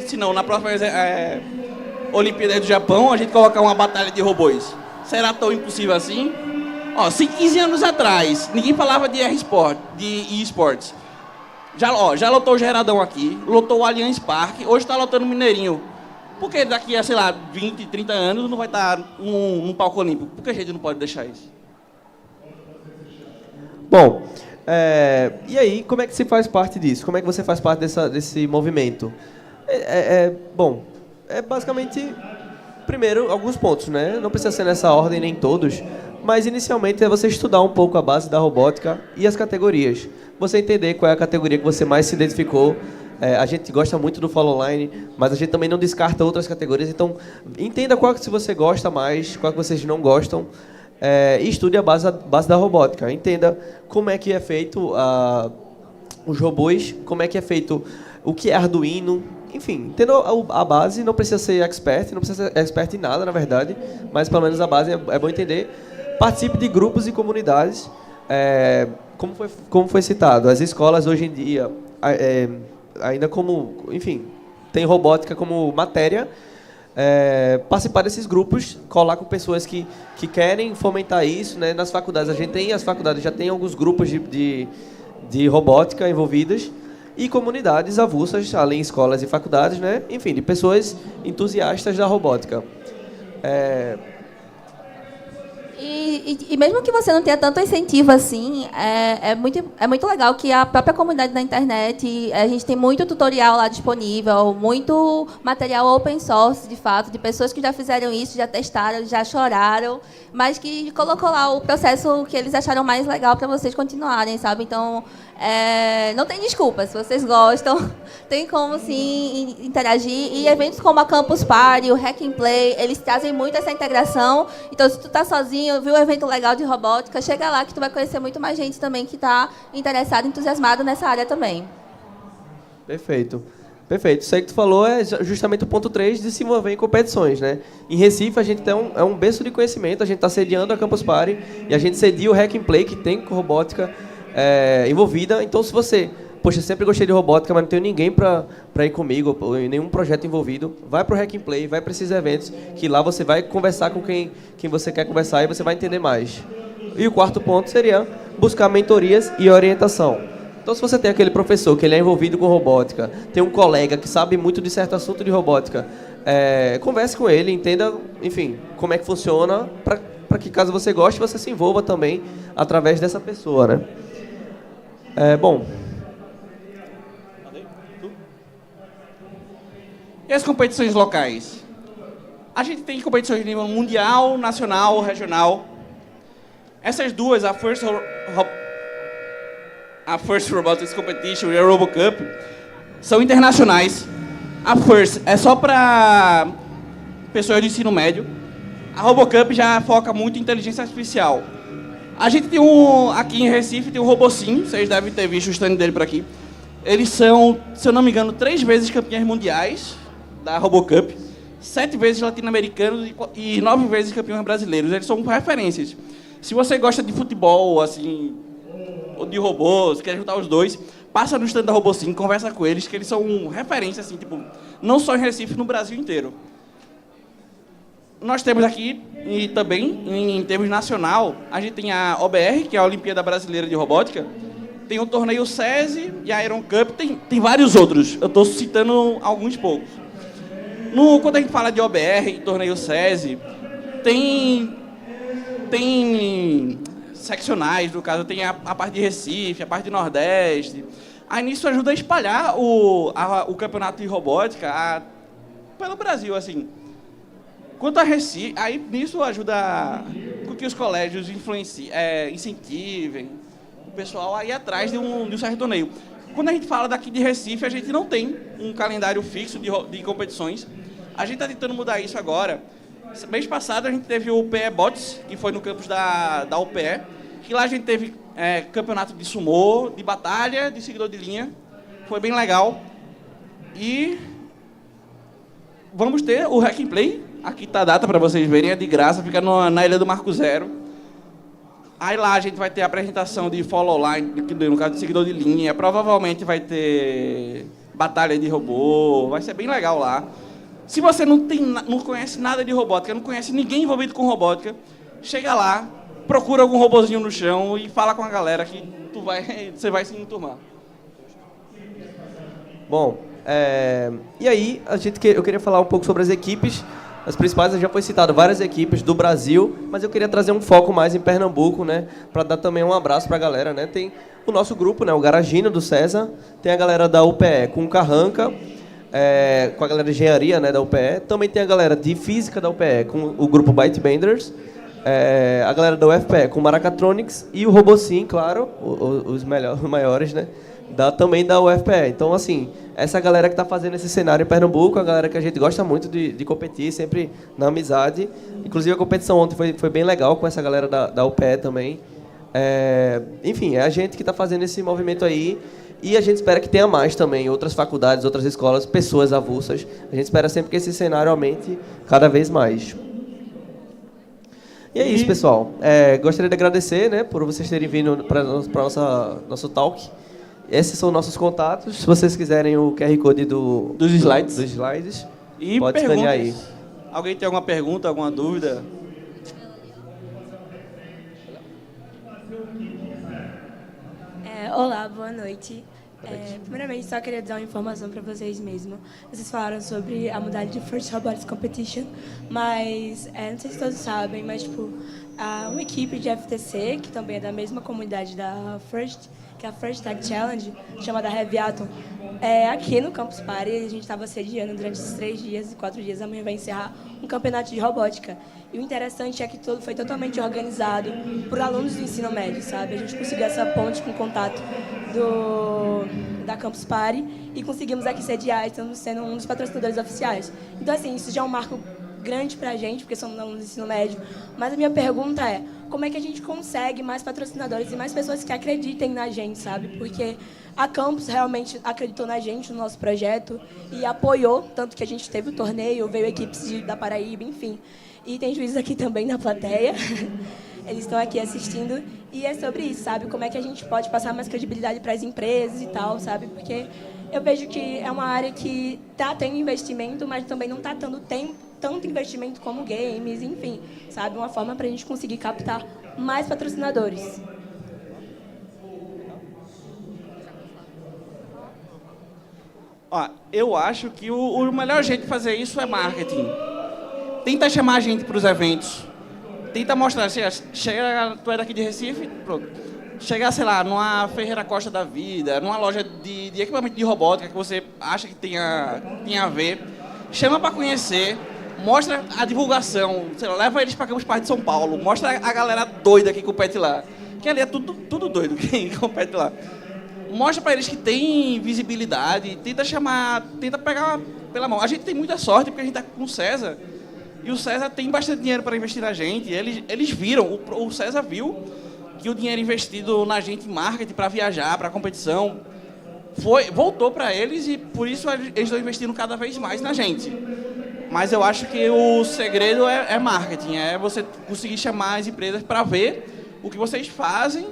se não, na próxima Olimpíada do Japão, a gente colocar uma batalha de robôs? Será tão impossível assim? Ó, se 15 anos atrás ninguém falava de eSports, já lotou o Geradão aqui, lotou o Allianz Parque, hoje está lotando o Mineirinho. Por que daqui a, sei lá, 20, 30 anos não vai estar num palco olímpico? Por que a gente não pode deixar isso? Bom, e aí, como é que se faz parte disso? Como é que você faz parte desse movimento? Bom, basicamente, primeiro, alguns pontos, né? Não precisa ser nessa ordem, nem todos, mas inicialmente é você estudar um pouco a base da robótica e as categorias. Você entender qual é a categoria que você mais se identificou. A gente gosta muito do Follow Online, mas a gente também não descarta outras categorias, então entenda qual que você gosta mais, qual que vocês não gostam, e estude a base da robótica. Entenda como é que é feito os robôs, como é que é feito o que é Arduino, enfim, entenda a base, não precisa ser expert, não precisa ser expert em nada, na verdade, mas pelo menos a base é bom entender. Participe de grupos e comunidades, como foi citado, as escolas hoje em dia, ainda enfim, tem robótica como matéria, participar desses grupos, colar com pessoas que querem fomentar isso, né? Nas faculdades, as faculdades já tem alguns grupos de robótica envolvidas, e comunidades avulsas, além de escolas e faculdades, né? Enfim, de pessoas entusiastas da robótica. E mesmo que você não tenha tanto incentivo assim, é muito legal que a própria comunidade da internet, a gente tem muito tutorial lá disponível, muito material open source, de fato, de pessoas que já fizeram isso, já testaram, já choraram, mas que colocou lá o processo que eles acharam mais legal para vocês continuarem, sabe? Então, não tem desculpa, se vocês gostam, tem como, sim, interagir. E eventos como a Campus Party, o Hack and Play, eles trazem muito essa integração. Então, se tu tá sozinho, viu um evento legal de robótica, chega lá que tu vai conhecer muito mais gente também que está interessado, entusiasmado nessa área também. Perfeito. Isso aí que tu falou é justamente o ponto 3 de se mover em competições, né? Em Recife, a gente tem um berço de conhecimento, a gente está sediando a Campus Party e a gente cedia o Hack and Play, que tem robótica envolvida. Então, se você, poxa, sempre gostei de robótica, mas não tenho ninguém para ir comigo, ou nenhum projeto envolvido, vai para o Hack and Play, vai para esses eventos, que lá você vai conversar com quem você quer conversar e você vai entender mais. E o quarto ponto seria buscar mentorias e orientação. Então, se você tem aquele professor que ele é envolvido com robótica, tem um colega que sabe muito de certo assunto de robótica, converse com ele, entenda, enfim, como é que funciona, para que caso você goste, você se envolva também através dessa pessoa, né? Bom. E as competições locais? A gente tem competições de nível mundial, nacional, regional. Essas duas, a First Robotics Competition e a RoboCup, são internacionais. A First é só para pessoas do ensino médio. A RoboCup já foca muito em inteligência artificial. A gente tem aqui em Recife, tem um Robocinho, vocês devem ter visto o stand dele por aqui. Eles são, se eu não me engano, 3 vezes campeões mundiais da RoboCup, 7 vezes latino-americanos e 9 vezes campeões brasileiros. Eles são referências. Se você gosta de futebol, assim, ou de robôs, quer juntar os dois, passa no stand da Robocinho, conversa com eles, que eles são referências, assim, tipo, não só em Recife, no Brasil inteiro. Nós temos aqui, e também, em termos nacional, a gente tem a OBR, que é a Olimpíada Brasileira de Robótica, tem o torneio SESI e a Iron Cup, tem vários outros. Eu estou citando alguns poucos. Quando a gente fala de OBR e torneio SESI, tem seccionais, no caso, tem a parte de Recife, a parte de Nordeste, Aí nisso ajuda a espalhar o campeonato de robótica pelo Brasil, assim. Quanto a Recife, aí nisso ajuda com que os colégios incentivem o pessoal a ir atrás de um certo torneio. Quando a gente fala daqui de Recife, a gente não tem um calendário fixo de competições. A gente está tentando mudar isso agora. Mês passado a gente teve o PE Bots, que foi no campus da UPE, que lá a gente teve campeonato de sumô, de batalha, de seguidor de linha. Foi bem legal. E vamos ter o Hack and Play. Aqui está a data para vocês verem, é de graça, fica na Ilha do Marco Zero. Aí lá a gente vai ter a apresentação de follow line, no caso de seguidor de linha. Provavelmente vai ter batalha de robô, vai ser bem legal lá. Se você não conhece nada de robótica, não conhece ninguém envolvido com robótica, chega lá, procura algum robozinho no chão e fala com a galera que você vai se enturmar. Bom, e aí eu queria falar um pouco sobre as equipes. As principais, já foi citado várias equipes do Brasil, mas eu queria trazer um foco mais em Pernambuco, né, para dar também um abraço para a galera, né. Tem o nosso grupo, né, o Garagino do César, tem a galera da UPE com o Carranca, com a galera de engenharia, né, da UPE, também tem a galera de física da UPE com o grupo Bytebenders, a galera da UFPE com o Maracatronics e o Robocin, claro, os maiores, né, também da UFPE. Então, assim, essa galera que está fazendo esse cenário em Pernambuco, a galera que a gente gosta muito de competir, sempre na amizade. Inclusive, a competição ontem foi bem legal com essa galera da UPE também. Enfim, é a gente que está fazendo esse movimento aí e a gente espera que tenha mais também, outras faculdades, outras escolas, pessoas avulsas. A gente espera sempre que esse cenário aumente cada vez mais. E é isso, pessoal. Gostaria de agradecer, né, por vocês terem vindo para nosso talk. Esses são nossos contatos. Se vocês quiserem o QR Code dos slides, e pode escanear aí. Alguém tem alguma pergunta, alguma dúvida? Olá, boa noite. Primeiramente, só queria dar uma informação para vocês mesmo. Vocês falaram sobre a modalidade de First Robotics Competition, mas não sei se todos sabem, mas uma equipe de FTC, que também é da mesma comunidade da First, que é a First Tech Challenge, chamada Heavy Atom, aqui no Campus Party. A gente estava sediando durante esses 3 dias e 4 dias. Amanhã vai encerrar um campeonato de robótica. E o interessante é que tudo foi totalmente organizado por alunos do ensino médio, sabe? A gente conseguiu essa ponte com o contato da Campus Party e conseguimos aqui sediar, estamos sendo um dos patrocinadores oficiais. Então, assim, isso já é um marco grande para a gente, porque somos alunos do ensino médio. Mas a minha pergunta é, como é que a gente consegue mais patrocinadores e mais pessoas que acreditem na gente, sabe? Porque a Campus realmente acreditou na gente, no nosso projeto, e apoiou, tanto que a gente teve o torneio, veio equipes da Paraíba, enfim. E tem juízes aqui também na plateia. Eles estão aqui assistindo. E é sobre isso, sabe? Como é que a gente pode passar mais credibilidade para as empresas e tal, sabe? Porque eu vejo que é uma área que está tendo investimento, mas também não está tendo tanto investimento como games, enfim, sabe? Uma forma para a gente conseguir captar mais patrocinadores. Eu acho que o melhor jeito de fazer isso é marketing. Tenta chamar a gente para os eventos. Tenta mostrar, tu é daqui de Recife? Pronto. Chegar, sei lá, numa Ferreira Costa da vida, numa loja de equipamento de robótica que você acha que tenha a ver. Chama para conhecer, mostra a divulgação, sei lá, leva eles para Campus Party de São Paulo, mostra a galera doida que compete lá. Que ali é tudo doido quem compete lá. Mostra para eles que tem visibilidade, tenta pegar pela mão. A gente tem muita sorte porque a gente está com o César. E o César tem bastante dinheiro para investir na gente. Eles viram, o César viu que o dinheiro investido na gente em marketing, para viajar, para competição, voltou para eles e por isso eles estão investindo cada vez mais na gente. Mas eu acho que o segredo é marketing, é você conseguir chamar as empresas para ver o que vocês fazem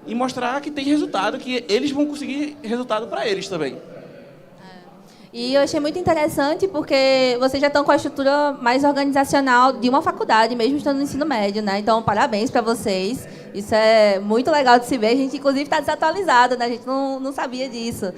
e mostrar que tem resultado, que eles vão conseguir resultado para eles também. E eu achei muito interessante porque vocês já estão com a estrutura mais organizacional de uma faculdade, mesmo estando no ensino médio, né? Então, parabéns para vocês. Isso é muito legal de se ver. A gente, inclusive, está desatualizado, né? A gente não sabia disso.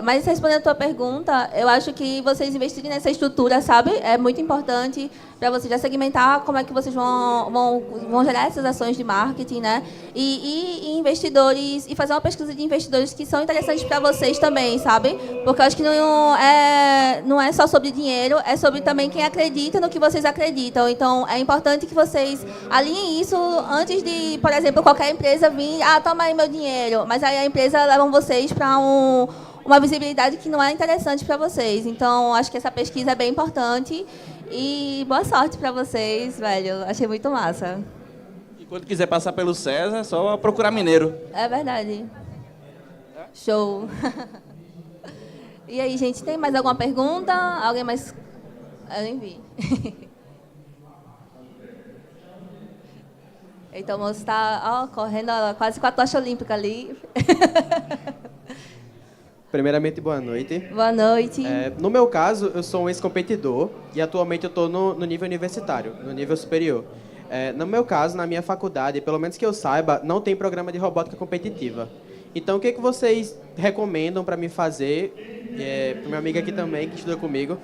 Mas respondendo a tua pergunta, eu acho que vocês investirem nessa estrutura, sabe, é muito importante para vocês já segmentar como é que vocês vão gerar essas ações de marketing, né? E investidores, e fazer uma pesquisa de investidores que são interessantes para vocês também, sabe? Porque eu acho que não é só sobre dinheiro, é sobre também quem acredita no que vocês acreditam. Então, é importante que vocês alinhem isso antes de, por exemplo, qualquer empresa vir, toma aí meu dinheiro, mas aí a empresa leva vocês para uma visibilidade que não é interessante para vocês. Então, acho que essa pesquisa é bem importante. E boa sorte para vocês, velho. Achei muito massa. E quando quiser passar pelo César, é só procurar mineiro. É verdade. Show. E aí, gente, tem mais alguma pergunta? Alguém mais? Eu nem vi. Então, o moço está correndo quase com a tocha olímpica ali. Primeiramente, boa noite. Boa noite. No meu caso, eu sou um ex-competidor e atualmente eu estou no nível universitário, no nível superior. No meu caso, na minha faculdade, pelo menos que eu saiba, não tem programa de robótica competitiva. Então, o que vocês recomendam para mim fazer, para minha amiga aqui também, que estuda comigo,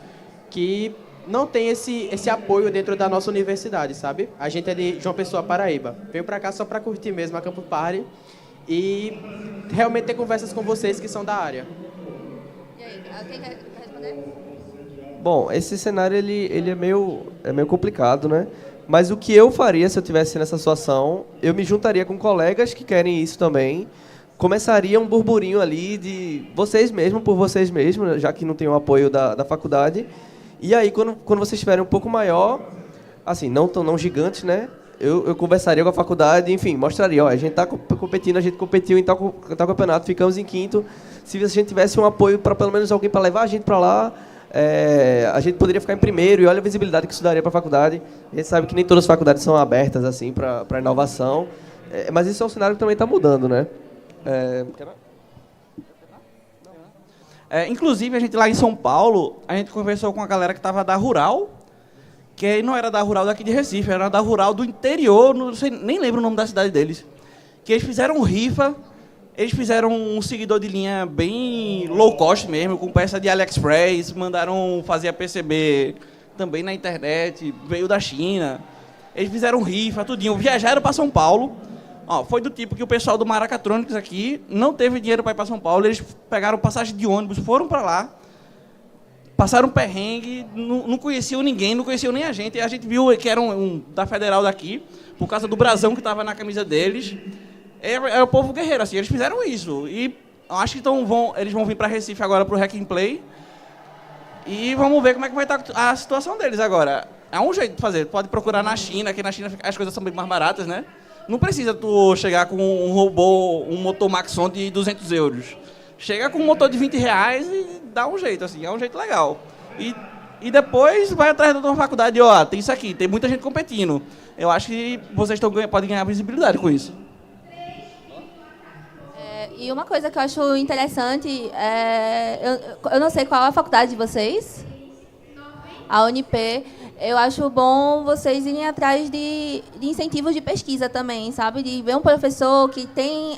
que não tem esse apoio dentro da nossa universidade, sabe? A gente é de João Pessoa, Paraíba. Veio para cá só para curtir mesmo a Campo Party e realmente ter conversas com vocês que são da área. E aí, alguém quer responder? Bom, esse cenário ele é meio complicado, né? Mas o que eu faria se eu tivesse nessa situação, eu me juntaria com colegas que querem isso também, começaria um burburinho ali de vocês mesmos, por vocês mesmos, já que não tem o apoio da faculdade. E aí, quando vocês estiverem um pouco maior, assim, não gigantes, né? Eu conversaria com a faculdade, enfim, mostraria, a gente está competindo, a gente competiu em tal campeonato, ficamos em quinto. Se a gente tivesse um apoio para pelo menos alguém para levar a gente para lá, a gente poderia ficar em primeiro, e olha a visibilidade que isso daria para a faculdade. A gente sabe que nem todas as faculdades são abertas assim para inovação, mas isso é um cenário que também está mudando, né? Inclusive, a gente lá em São Paulo, a gente conversou com a galera que estava da Rural, que não era da Rural daqui de Recife, era da Rural do interior, não sei, nem lembro o nome da cidade deles. Que eles fizeram rifa, eles fizeram um seguidor de linha bem low cost mesmo, com peça de AliExpress, mandaram fazer a PCB também na internet, veio da China. Eles fizeram rifa, tudinho, viajaram para São Paulo. Foi do tipo que o pessoal do Maracatronics aqui não teve dinheiro para ir para São Paulo, eles pegaram passagem de ônibus, foram para lá, passaram um perrengue, não conheciam ninguém, não conheciam nem a gente viu que era da Federal daqui, por causa do brasão que estava na camisa deles. É o povo guerreiro, assim, eles fizeram isso. E acho que eles vão vir para Recife agora para o Hack and Play. E vamos ver como é que vai estar a situação deles agora. É um jeito de fazer, pode procurar na China, que na China as coisas são bem mais baratas, né? Não precisa tu chegar com um robô, um motor Maxon de 200 euros. Chega com um motor de 20 reais e dá um jeito, assim, é um jeito legal. E depois vai atrás da tua faculdade, tem isso aqui, tem muita gente competindo. Eu acho que vocês podem ganhar visibilidade com isso. E uma coisa que eu acho interessante, eu não sei qual é a faculdade de vocês, a UNP. Eu acho bom vocês irem atrás de incentivos de pesquisa também, sabe? De ver um professor que tem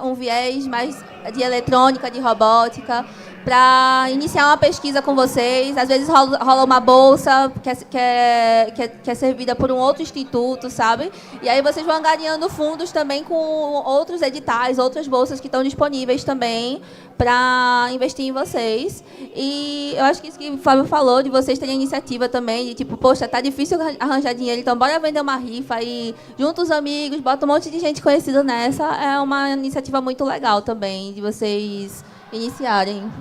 um viés mais de eletrônica, de robótica, para iniciar uma pesquisa com vocês. Às vezes rola uma bolsa que é servida por um outro instituto, sabe? E aí vocês vão angariando fundos também com outros editais, outras bolsas que estão disponíveis também para investir em vocês. E eu acho que isso que o Fábio falou, de vocês terem iniciativa também, de tipo, poxa, tá difícil arranjar dinheiro, então bora vender uma rifa e junta os amigos, bota um monte de gente conhecida nessa. É uma iniciativa muito legal também, de vocês iniciarem.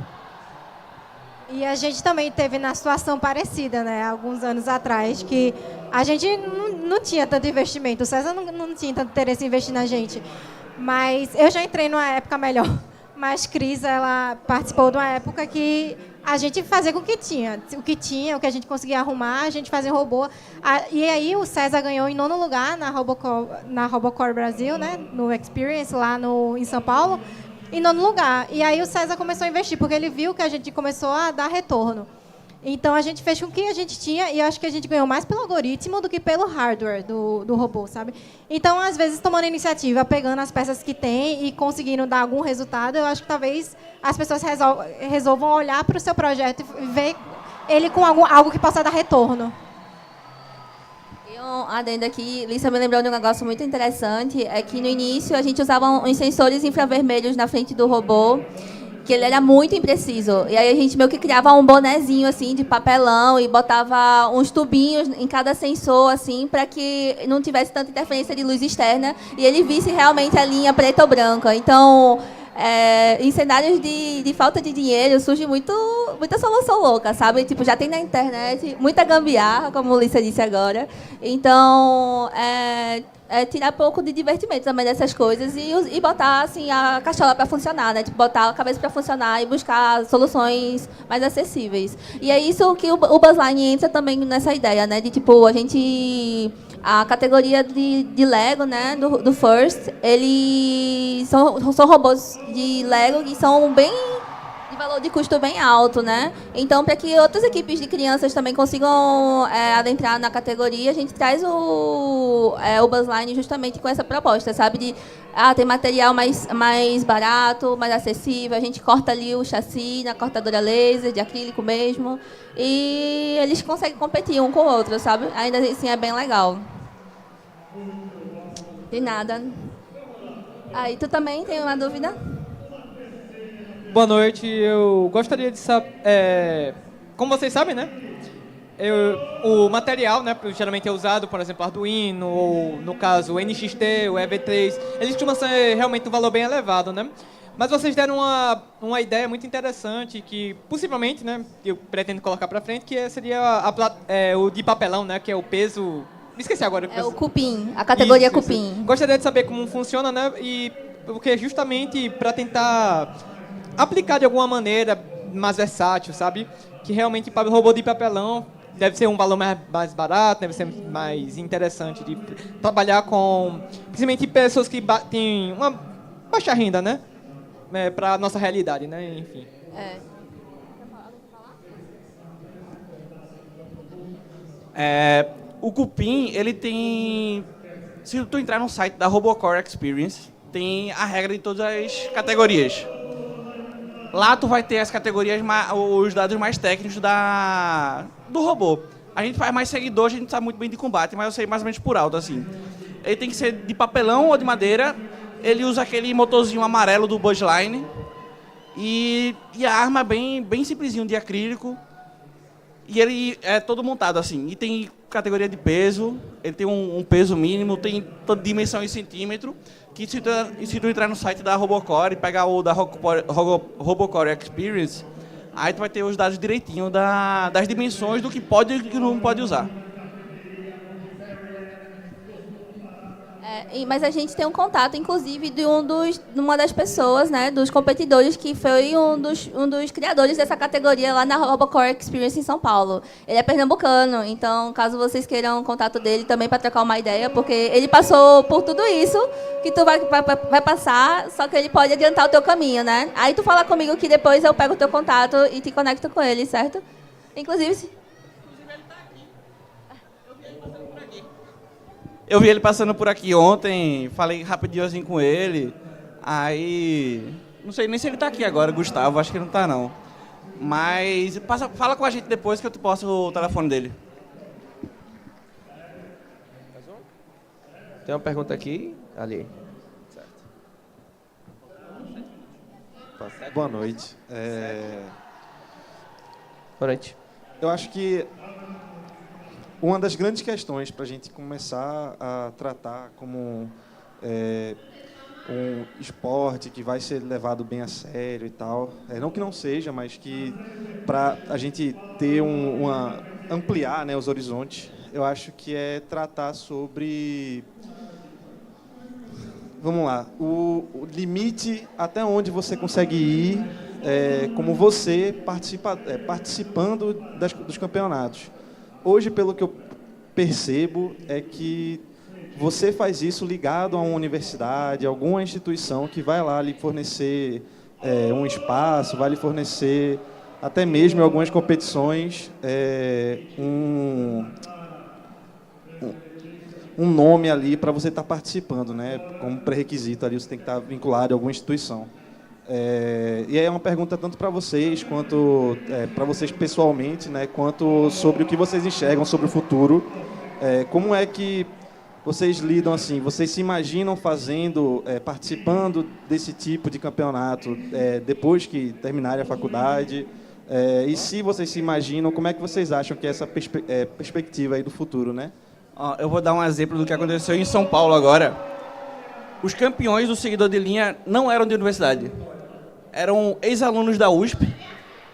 E a gente também teve na situação parecida, né? Alguns anos atrás, que a gente não tinha tanto investimento. O César não tinha tanto interesse em investir na gente. Mas eu já entrei numa época melhor. Mas Cris, ela participou de uma época que a gente fazia com o que tinha. O que a gente conseguia arrumar, a gente fazia um robô. E aí o César ganhou em 9º lugar na Robocore Brasil, né? No Experience, lá em São Paulo. Em 9º lugar. E aí o César começou a investir, porque ele viu que a gente começou a dar retorno. Então, a gente fez com o que a gente tinha e eu acho que a gente ganhou mais pelo algoritmo do que pelo hardware do robô, sabe? Então, às vezes, tomando a iniciativa, pegando as peças que tem e conseguindo dar algum resultado, eu acho que talvez as pessoas resolvam olhar para o seu projeto e ver ele com algo que possa dar retorno. E um adendo aqui, Lisa me lembrou de um negócio muito interessante, é que no início a gente usava uns sensores infravermelhos na frente do robô, que ele era muito impreciso. E aí a gente meio que criava um bonezinho assim de papelão e botava uns tubinhos em cada sensor assim para que não tivesse tanta interferência de luz externa e ele visse realmente a linha preta ou branca. Então, em cenários de falta de dinheiro surge muita solução louca, sabe? Tipo, já tem na internet muita gambiarra, como a Lisa disse agora. Então, tirar pouco de divertimento também dessas coisas e botar assim a cachola para funcionar, né? Tipo, botar a cabeça para funcionar e buscar soluções mais acessíveis. E é isso que o Buzzline entra também nessa ideia, né? De tipo a categoria de Lego, né? Do First, eles são robôs de Lego que são bem de valor de custo bem alto, né? Então, para que outras equipes de crianças também consigam adentrar na categoria, a gente traz o Buzzline justamente com essa proposta, sabe? De ter material mais barato, mais acessível, a gente corta ali o chassi na cortadora laser, de acrílico mesmo, e eles conseguem competir um com o outro, sabe? Ainda assim é bem legal. De nada. Aí, tu também tem uma dúvida? Boa noite, eu gostaria de saber, como vocês sabem, né, o material, né, geralmente é usado, por exemplo, Arduino, ou no caso o NXT, o EV3, eles costumam ser realmente um valor bem elevado, né, mas vocês deram uma ideia muito interessante que, possivelmente, né, eu pretendo colocar para frente, que seria o de papelão, né, que é o peso, me esqueci agora. É o cupim, a categoria isso. cupim. Gostaria de saber como funciona, né, e porque justamente para tentar aplicar de alguma maneira mais versátil, sabe? Que realmente para o robô de papelão deve ser um valor mais barato, deve ser mais interessante de trabalhar com, principalmente pessoas que têm uma baixa renda, né? Para a nossa realidade, né? Enfim. O cupim, ele tem... Se tu entrar no site da Robocore Experience, tem a regra de todas as categorias. Lá tu vai ter as categorias, os dados mais técnicos do robô. A gente faz mais seguidor, a gente sabe muito bem de combate, mas eu sei mais ou menos por alto, assim. Ele tem que ser de papelão ou de madeira. Ele usa aquele motorzinho amarelo do Buzzline. E a arma é bem simplesinho, de acrílico. E ele é todo montado, assim. E tem categoria de peso, ele tem um peso mínimo, tem toda dimensão em centímetro. Que se tu entrar no site da Robocore e pegar o da Robocore Experience, aí tu vai ter os dados direitinho das dimensões do que pode e do que não pode usar. Mas a gente tem um contato, inclusive, de uma das pessoas, né, dos competidores, que foi um dos criadores dessa categoria lá na Robocore Experience em São Paulo. Ele é pernambucano, então, caso vocês queiram o contato dele também para trocar uma ideia, porque ele passou por tudo isso que tu vai passar, só que ele pode adiantar o teu caminho, né? Aí tu fala comigo que depois eu pego o teu contato e te conecto com ele, certo? Inclusive, Eu vi ele passando por aqui ontem, falei rapidinho assim com ele, aí... Não sei nem se ele tá aqui agora, Gustavo, acho que não tá não. Mas fala com a gente depois que eu te posto o telefone dele. Tem uma pergunta aqui, ali. Boa noite. Boa noite. Eu acho que uma das grandes questões para a gente começar a tratar como um esporte que vai ser levado bem a sério e tal, não que não seja, mas que para a gente ter ampliar, né, os horizontes, eu acho que é tratar sobre, vamos lá, o limite até onde você consegue ir, como você participando dos campeonatos. Hoje, pelo que eu percebo, é que você faz isso ligado a uma universidade, a alguma instituição que vai lá lhe fornecer um espaço, vai lhe fornecer até mesmo em algumas competições, um nome ali para você estar participando, né? Como pré-requisito ali, você tem que estar vinculado a alguma instituição. E aí é uma pergunta tanto para vocês, quanto para vocês pessoalmente, né? Quanto sobre o que vocês enxergam sobre o futuro. Como é que vocês lidam assim? Vocês se imaginam fazendo, participando desse tipo de campeonato depois que terminarem a faculdade? E se vocês se imaginam, como é que vocês acham que é essa perspectiva aí do futuro, né? Eu vou dar um exemplo do que aconteceu em São Paulo agora. Os campeões do seguidor de linha não eram de universidade. Eram ex-alunos da USP.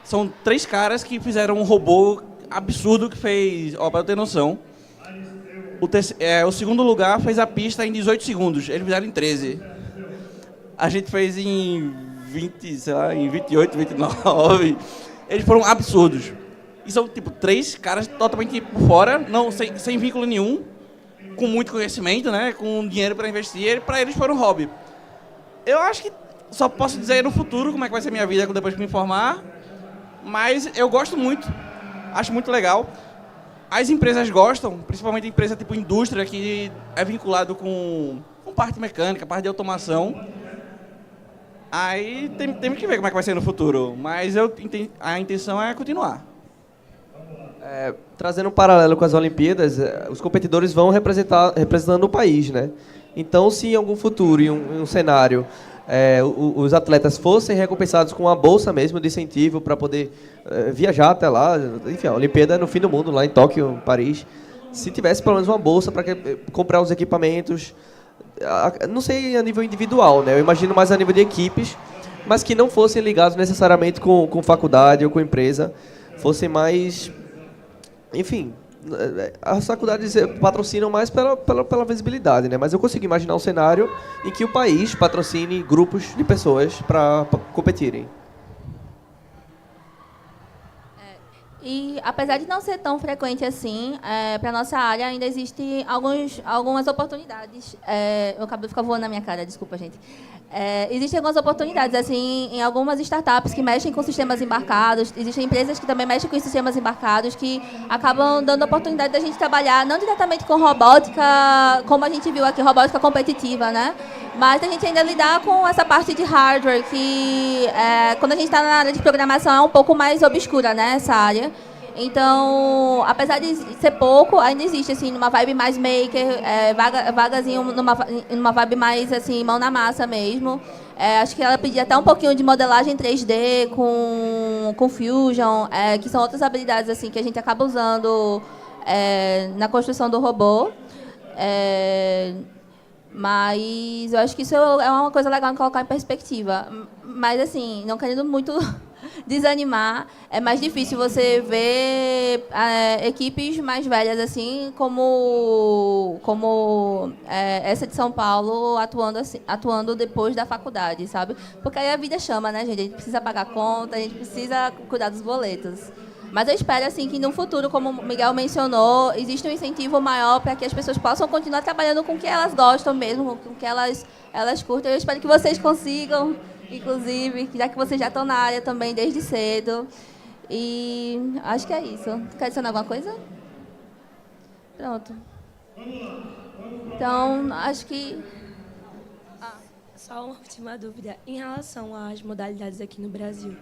São 3 caras que fizeram um robô absurdo que fez... Para eu ter noção. O segundo lugar fez a pista em 18 segundos. Eles fizeram em 13. A gente fez em 20, sei lá, em 28, 29. Eles foram absurdos. E são, 3 caras totalmente por fora, não, sem vínculo nenhum, com muito conhecimento, né, com dinheiro para investir, para eles foi um hobby. Eu acho que só posso dizer no futuro como é que vai ser minha vida depois que me formar, mas eu gosto muito, acho muito legal. As empresas gostam, principalmente a empresa tipo indústria, que é vinculado com parte mecânica, parte de automação. Aí temos que ver como é que vai ser no futuro, mas a intenção é continuar. Trazendo um paralelo com as Olimpíadas, os competidores vão representando o país, né? Então, se em algum futuro, em um cenário, os atletas fossem recompensados com uma bolsa mesmo de incentivo para poder viajar até lá, enfim, a Olimpíada é no fim do mundo, lá em Tóquio, Paris, se tivesse pelo menos uma bolsa para comprar os equipamentos, não sei a nível individual, né? Eu imagino mais a nível de equipes, mas que não fossem ligados necessariamente com faculdade ou com empresa, fossem mais... Enfim, as faculdades patrocinam mais pela visibilidade, né? Mas eu consigo imaginar um cenário em que o país patrocine grupos de pessoas para competirem. E apesar de não ser tão frequente assim, para a nossa área ainda existem algumas oportunidades. O cabelo fica voando na minha cara, desculpa, gente. Existem algumas oportunidades assim, em algumas startups que mexem com sistemas embarcados. Existem empresas que também mexem com sistemas embarcados que acabam dando a oportunidade da gente trabalhar não diretamente com robótica, como a gente viu aqui, robótica competitiva, né? Mas a gente ainda lidar com essa parte de hardware que, quando a gente está na área de programação, é um pouco mais obscura, né, essa área. Então, apesar de ser pouco, ainda existe, assim, numa vibe mais maker, vagazinho numa vibe mais, assim, mão na massa mesmo. Acho que ela pedia até um pouquinho de modelagem 3D com Fusion, que são outras habilidades, assim, que a gente acaba usando na construção do robô. Mas eu acho que isso é uma coisa legal de colocar em perspectiva. Mas, assim, não querendo muito desanimar, é mais difícil você ver equipes mais velhas, assim, como essa de São Paulo, atuando depois da faculdade, sabe? Porque aí a vida chama, né, gente? A gente precisa pagar conta, a gente precisa cuidar dos boletos. Mas eu espero, assim, que no futuro, como o Miguel mencionou, existe um incentivo maior para que as pessoas possam continuar trabalhando com o que elas gostam mesmo, com o que elas curtem. Eu espero que vocês consigam, inclusive, já que vocês já estão na área também desde cedo. E acho que é isso. Quer adicionar alguma coisa? Pronto. Então, acho que... Só uma última dúvida. Em relação às modalidades aqui no Brasil,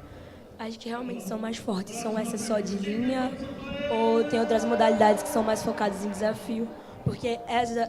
acho que realmente são mais fortes. São essas só de linha? Ou tem outras modalidades que são mais focadas em desafio? Porque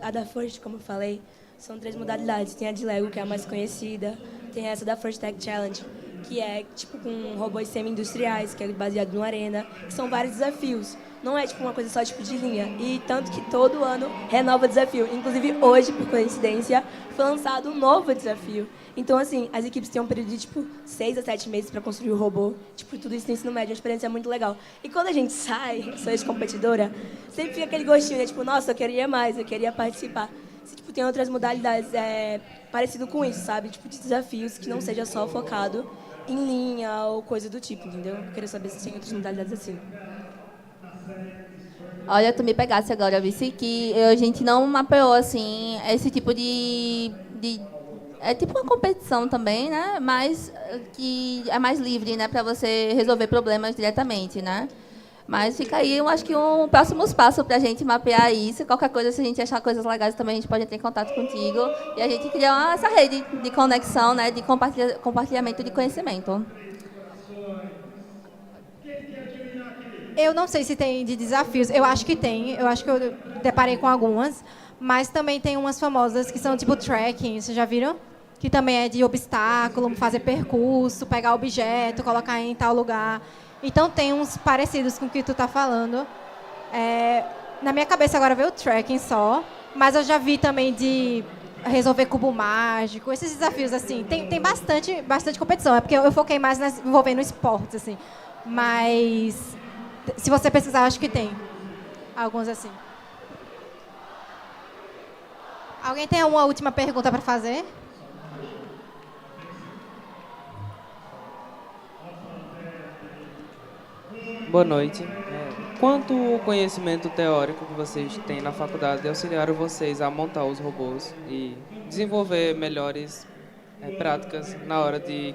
a da First, como eu falei, são 3 modalidades. Tem a de Lego, que é a mais conhecida. Tem essa da First Tech Challenge, que é tipo com robôs semi-industriais, que é baseado no Arena. Que são vários desafios. Não é tipo uma coisa só tipo de linha. E tanto que todo ano renova desafio. Inclusive hoje, por coincidência, foi lançado um novo desafio. Então, assim, as equipes têm um período de, 6 a 7 meses para construir o robô. Tudo isso no ensino médio, é uma experiência muito legal. E quando a gente sai, sou ex-competidora, sempre fica aquele gostinho, né? Nossa, eu queria mais, eu queria participar. Se, tem outras modalidades parecido com isso, sabe? De desafios que não seja só focado em linha ou coisa do tipo, entendeu? Eu queria saber se tem outras modalidades assim. Olha, tu me pegasse agora, vice, que a gente não mapeou, assim, esse tipo é tipo uma competição também, né? Mas que é mais livre, né? Para você resolver problemas diretamente, né? Mas fica aí, eu acho que um próximo passo para a gente mapear isso. Qualquer coisa, se a gente achar coisas legais também, a gente pode entrar em contato contigo. E a gente criar essa rede de conexão, né? De compartilhamento de conhecimento. Eu não sei se tem de desafios. Eu acho que tem. Eu acho que eu deparei com algumas. Mas também tem umas famosas que são tipo trekking. Vocês já viram? Que também é de obstáculo, fazer percurso, pegar objeto, colocar em tal lugar. Então tem uns parecidos com o que tu tá falando. Na minha cabeça agora veio o trekking só. Mas eu já vi também de resolver cubo mágico. Esses desafios, assim. Tem bastante competição. É porque eu foquei mais envolvendo esportes, assim. Mas se você pesquisar, acho que tem alguns assim. Alguém tem uma última pergunta para fazer? Boa noite. Quanto o conhecimento teórico que vocês têm na faculdade auxiliaram vocês a montar os robôs e desenvolver melhores práticas na hora de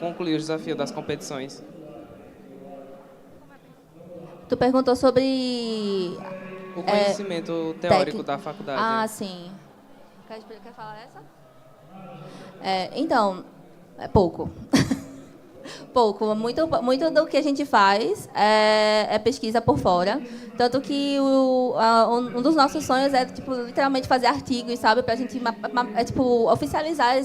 concluir os desafios das competições? Tu perguntou sobre O conhecimento teórico da faculdade. Ah, sim. Quer falar essa? Então, é pouco. Pouco. Muito do que a gente faz é pesquisa por fora. Tanto que um dos nossos sonhos é, tipo, literalmente fazer artigos, sabe? Pra gente oficializar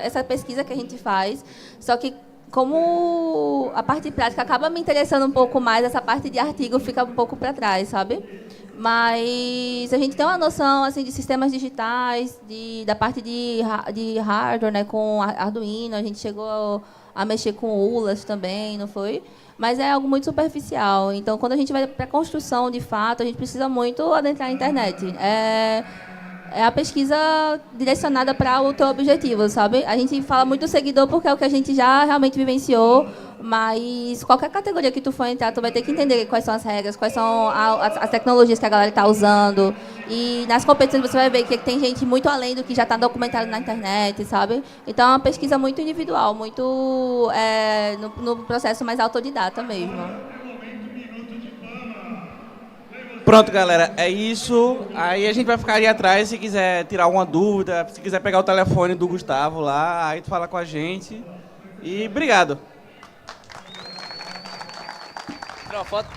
essa pesquisa que a gente faz. Só que, como a parte prática acaba me interessando um pouco mais, essa parte de artigo fica um pouco para trás, sabe? Mas a gente tem uma noção, assim, de sistemas digitais, da parte de hardware, né, com Arduino. A gente chegou a mexer com ULAs também, não foi? Mas é algo muito superficial. Então, quando a gente vai para a construção, de fato, a gente precisa muito adentrar a internet. É a pesquisa direcionada para o teu objetivo, sabe? A gente fala muito do seguidor porque é o que a gente já realmente vivenciou, mas qualquer categoria que tu for entrar, tu vai ter que entender quais são as regras, quais são as tecnologias que a galera está usando. E nas competições você vai ver que tem gente muito além do que já está documentado na internet, sabe? Então é uma pesquisa muito individual, muito no processo mais autodidata mesmo. Pronto, galera, é isso. Aí a gente vai ficar ali atrás se quiser tirar alguma dúvida, se quiser pegar o telefone do Gustavo lá, aí tu fala com a gente. E obrigado. Tirar uma foto.